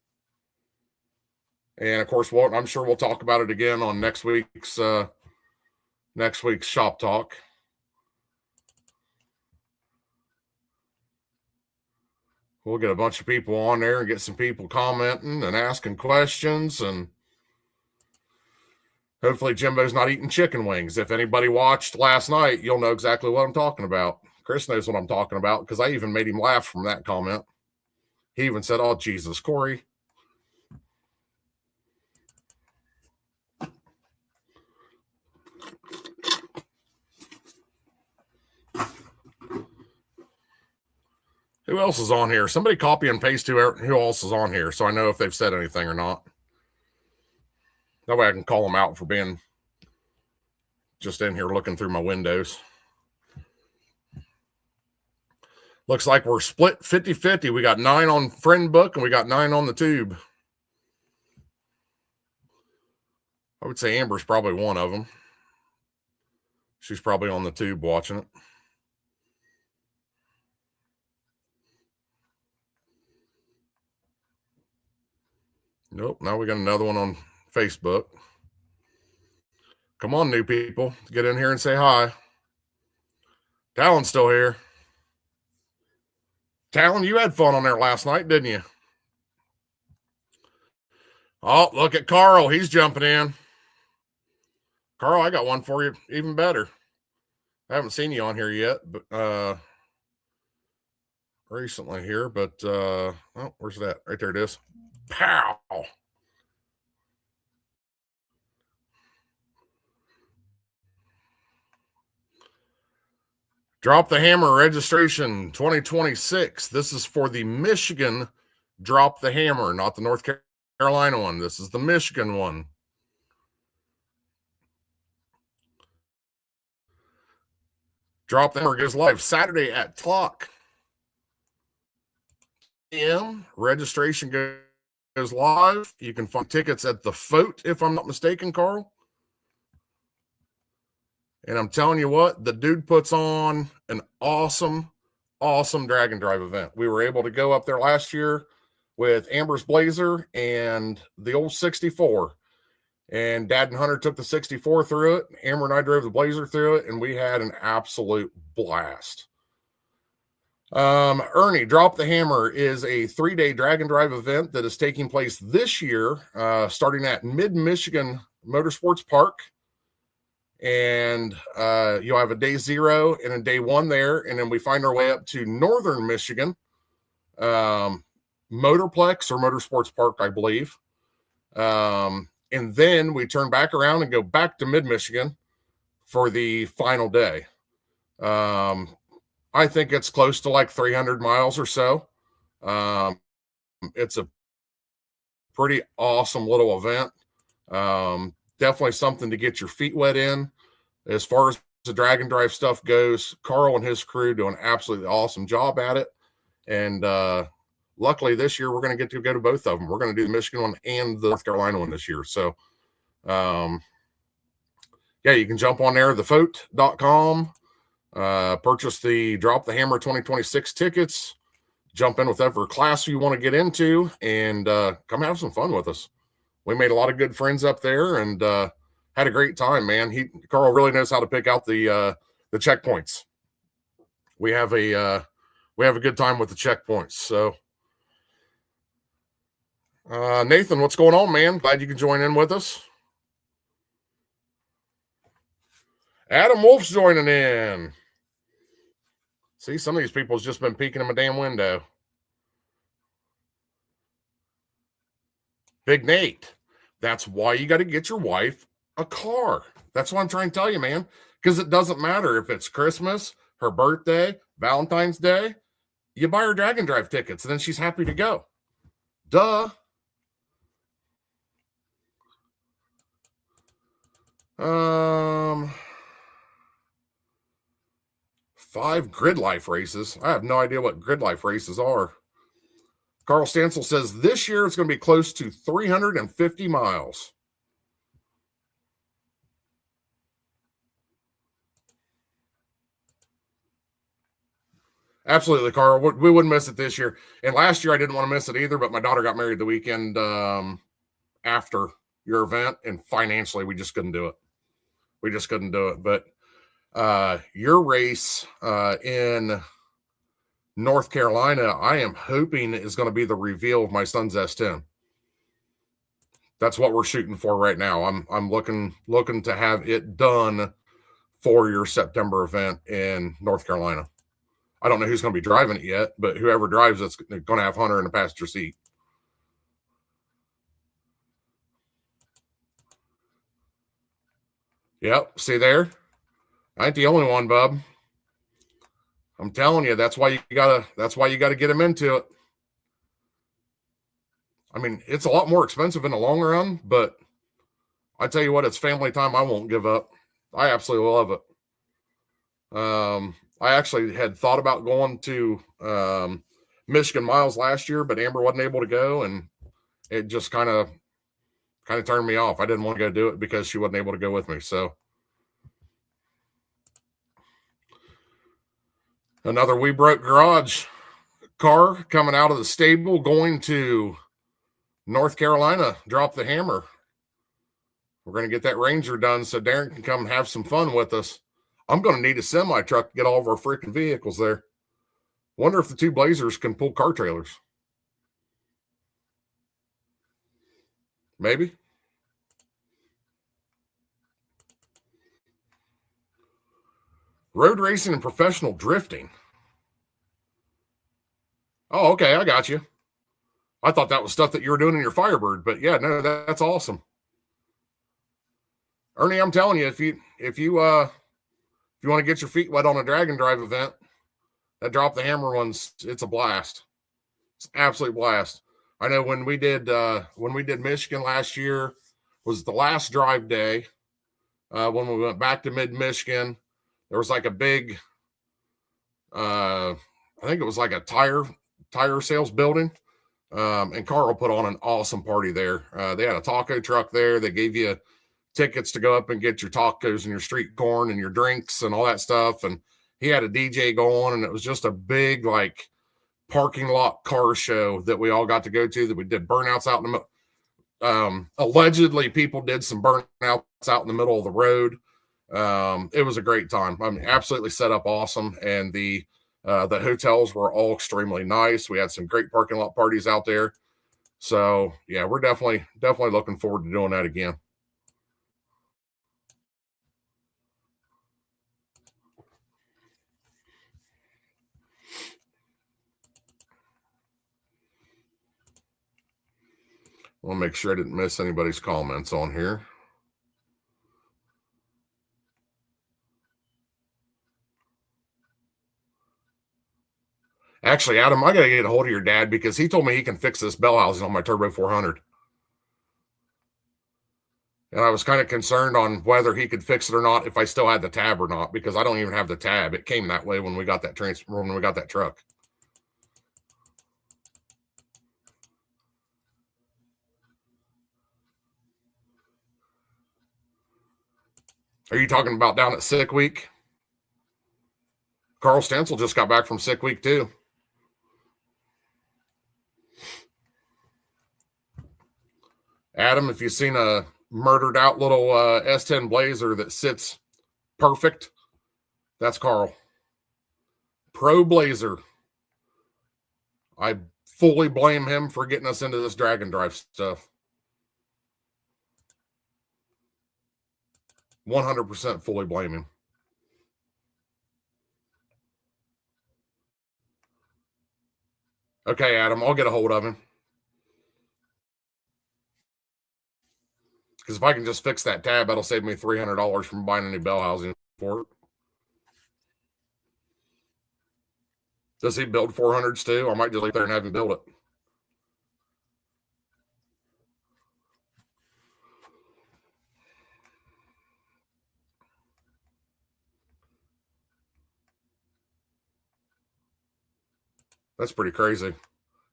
And of course, I'm sure we'll talk about it again on next week's Shop Talk. We'll get a bunch of people on there and get some people commenting and asking questions, and hopefully Jimbo's not eating chicken wings. If anybody watched last night, you'll know exactly what I'm talking about. Chris knows what I'm talking about because I even made him laugh from that comment. He even said, "Oh, Jesus, Corey." Who else is on here? Somebody copy and paste who else is on here so I know if they've said anything or not. That way I can call them out for being just in here looking through my windows. Looks like we're split 50-50. We got 9 on Friend Book and we got 9 on the Tube. I would say Amber's probably one of them. She's probably on the Tube watching it. Nope, now we got another one on Facebook. Come on, new people. Get in here and say hi. Talon's still here. Talon, you had fun on there last night, didn't you? Oh, look at Carl. He's jumping in. Carl, I got one for you, even better. I haven't seen you on here yet, but recently here, but oh, where's that? Right there it is. Pow! Drop the Hammer registration 2026. This is for the Michigan Drop the Hammer, not the North Carolina one. This is the Michigan one. Drop the Hammer goes live Saturday at 10:00 p.m. Registration goes live. You can find tickets at the Fote, if I'm not mistaken, Carl. And I'm telling you what, the dude puts on an awesome drag and drive event. We were able to go up there last year with Amber's Blazer and the old 64. And Dad and Hunter took the 64 through it. Amber and I drove the Blazer through it, and we had an absolute blast. Ernie, Drop the Hammer is a 3-day drag and drive event that is taking place this year, starting at Mid-Michigan Motorsports Park. And you'll have a day 0 and a day 1 there. And then we find our way up to Northern Michigan, Motorplex or Motorsports Park, I believe. And then we turn back around and go back to Mid-Michigan for the final day. I think it's close to like 300 miles or so. It's a pretty awesome little event. Definitely something to get your feet wet in. As far as the drag and drive stuff goes, Carl and his crew do an absolutely awesome job at it. And luckily this year we're going to get to go to both of them. We're going to do the Michigan one and the North Carolina one this year. So, yeah, you can jump on there, thefote.com, purchase the Drop the Hammer 2026 tickets, jump in with whatever class you want to get into, and come have some fun with us. We made a lot of good friends up there and had a great time, man. Carl really knows how to pick out the checkpoints. We have a good time with the checkpoints. So, Nathan, what's going on, man? Glad you can join in with us. Adam Wolf's joining in. See, some of these people's just been peeking in my damn window. Big Nate, that's why you got to get your wife a car. That's what I'm trying to tell you, man. Because it doesn't matter if it's Christmas, her birthday, Valentine's Day. You buy her drag and drive tickets, and then she's happy to go. Duh. 5 Grid Life races. I have no idea what Grid Life races are. Carl Stansel says this year it's going to be close to 350 miles. Absolutely, Carl. We wouldn't miss it this year. And last year I didn't want to miss it either, but my daughter got married the weekend after your event, and financially we just couldn't do it. We just couldn't do it. But your race in North Carolina, I am hoping is going to be the reveal of my son's S10. That's what we're shooting for right now. I'm looking to have it done for your September event in North Carolina. I don't know who's going to be driving it yet, but whoever drives it's going to have Hunter in the passenger seat. Yep, see there? I ain't the only one, bub. I'm telling you, that's why you gotta get him into it. I mean, it's a lot more expensive in the long run, but I tell you what, it's family time I won't give up. I absolutely love it. I actually had thought about going to Michigan Miles last year, but Amber wasn't able to go, and it just kind of turned me off. I didn't want to go do it because she wasn't able to go with me. So another We Broke Garage car coming out of the stable, going to North Carolina, Drop the Hammer. We're going to get that Ranger done so Darren can come and have some fun with us. I'm going to need a semi truck to get all of our freaking vehicles there. Wonder if the 2 Blazers can pull car trailers. Maybe. Road racing and professional drifting. Oh, okay, I got you. I thought that was stuff that you were doing in your Firebird, but yeah, no, that's awesome. Ernie, I'm telling you, if you want to get your feet wet on a drag and drive event, that Drop the Hammer it's a blast. It's an absolute blast. I know when we did Michigan last year was the last drive day. When we went back to Mid-Michigan, there was like a big, I think it was like a tire sales building. And Carl put on an awesome party there. They had a taco truck there. They gave you tickets to go up and get your tacos and your street corn and your drinks and all that stuff. And he had a DJ going, and it was just a big, like, parking lot car show that we all got to go to, that we did burnouts out in the middle. Allegedly, people did some burnouts out in the middle of the road. It was a great time. I mean, absolutely set up awesome. And the hotels were all extremely nice. We had some great parking lot parties out there. So yeah, we're definitely looking forward to doing that again. I'll make sure I didn't miss anybody's comments on here. Actually, Adam, I got to get a hold of your dad, because he told me he can fix this bell housing on my Turbo 400. And I was kind of concerned on whether he could fix it or not, if I still had the tab or not, because I don't even have the tab. It came that way when we got that when we got that truck. Are you talking about down at sick week? Carl Stencil just got back from sick week too. Adam, if you've seen a murdered out little S10 Blazer that sits perfect, that's Carl. Pro Blazer. I fully blame him for getting us into this drag and drive stuff. 100% fully blame him. Okay, Adam, I'll get a hold of him. Because if I can just fix that tab, that'll save me $300 from buying any bell housing for it. Does he build 400s too? I might just leave there and have him build it. That's pretty crazy.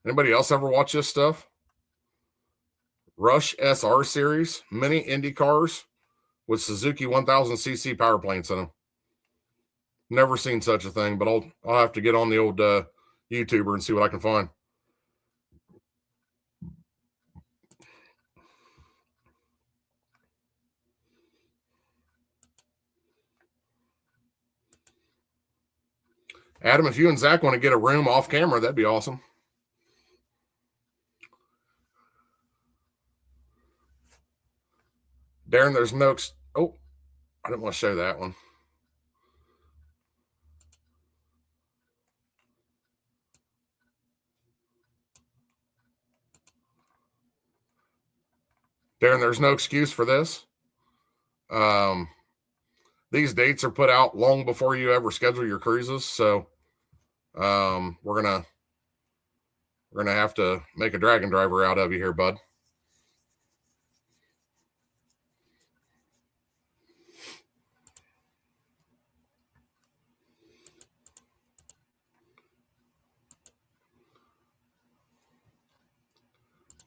Anybody else ever watch this stuff? Rush SR series, mini Indy cars with Suzuki 1000cc power plants in them. Never seen such a thing, but I'll have to get on the old YouTuber and see what I can find. Adam, if you and Zach want to get a room off camera, that'd be awesome. Darren, there's no... Oh, I didn't want to show that one. Darren, there's no excuse for this. These dates are put out long before you ever schedule your cruises, so we're gonna have to make a drag and driver out of you here, bud.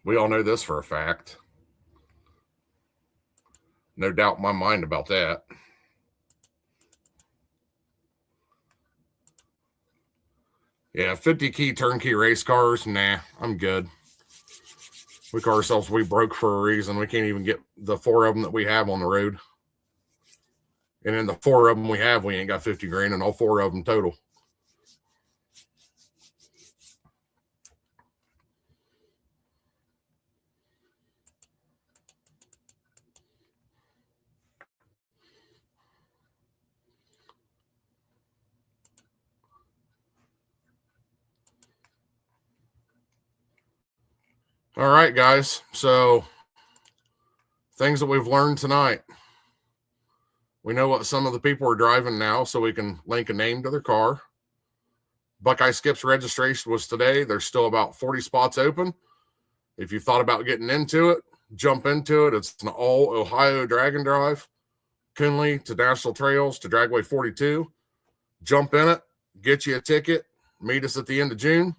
We all know this for a fact. No doubt in my mind about that. Yeah, 50 key turnkey race cars. Nah, I'm good. We call ourselves We Broke for a reason. We can't even get the 4 of them that we have on the road. And in the 4 of them we have, we ain't got 50 grand in all 4 of them total. All right, guys. So things that we've learned tonight. We know what some of the people are driving now, so we can link a name to their car. Buckeye Skip's registration was today. There's still about 40 spots open. If you've thought about getting into it, jump into it. It's an all Ohio drag and drive. Coonley to National Trails to Dragway 42. Jump in it, get you a ticket, meet us at the end of June.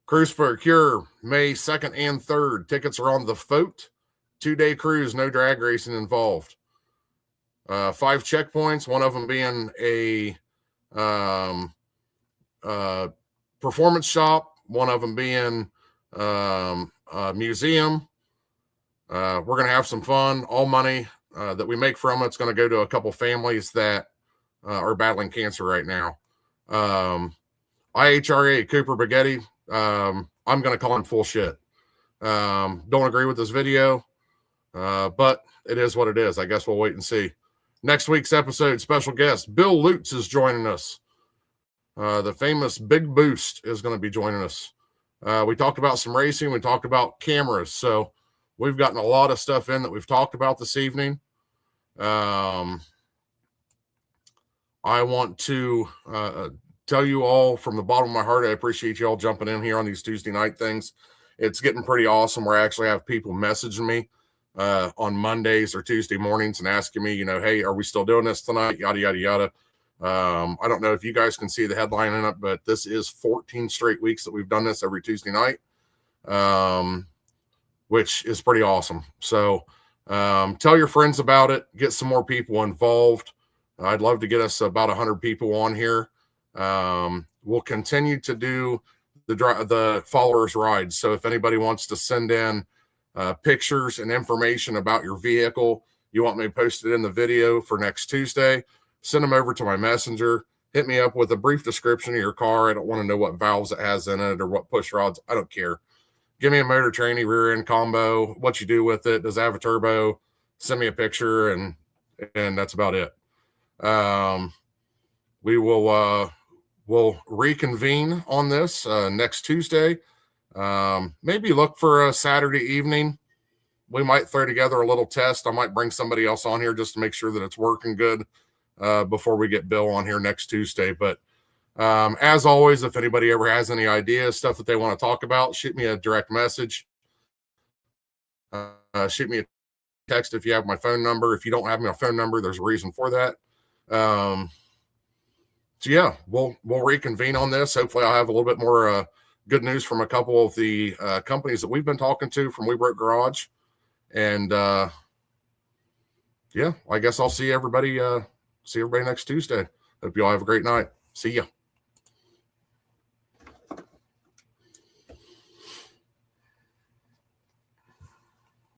Cruise for a Cure, May 2nd and 3rd. Tickets are on the Foat 2-day cruise, no drag racing involved. 5 checkpoints, one of them being a performance shop, one of them being a museum. We're going to have some fun. All money that we make from it's going to go to a couple families that are battling cancer right now. IHRA Cooper Bagetti, I'm going to call him full shit. Don't agree with this video, but it is what it is. I guess we'll wait and see. Next week's episode, special guest Bill Lutz is joining us. The famous Big Boost is going to be joining us. We talked about some racing. We talked about cameras. So we've gotten a lot of stuff in that we've talked about this evening. I want to tell you all from the bottom of my heart, I appreciate you all jumping in here on these Tuesday night things. It's getting pretty awesome where I actually have people messaging me on Mondays or Tuesday mornings and asking me, hey, are we still doing this tonight? Yada, yada, yada. I don't know if you guys can see the headline in it, but this is 14 straight weeks that we've done this every Tuesday night, which is pretty awesome. So tell your friends about it. Get some more people involved. I'd love to get us about 100 people on here. We'll continue to do the followers rides. So if anybody wants to send in pictures and information about your vehicle, you want me to post it in the video for next Tuesday, send them over to my messenger. Hit me up with a brief description of your car. I don't want to know what valves it has in it or what push rods. I don't care. Give me a motor training, rear end combo, what you do with it. Does it have a turbo? Send me a picture, and that's about it. We will we'll reconvene on this next Tuesday. Maybe look for a Saturday evening. We might throw together a little test. I might bring somebody else on here just to make sure that it's working good before we get Bill on here next Tuesday. But as always, if anybody ever has any ideas, stuff that they want to talk about, shoot me a direct message. Shoot me a text if you have my phone number. If you don't have my phone number, there's a reason for that. So yeah, we'll reconvene on this. Hopefully I'll have a little bit more good news from a couple of the companies that we've been talking to from We Broke Garage. And yeah, I guess I'll see everybody next Tuesday. Hope you all have a great night. See ya.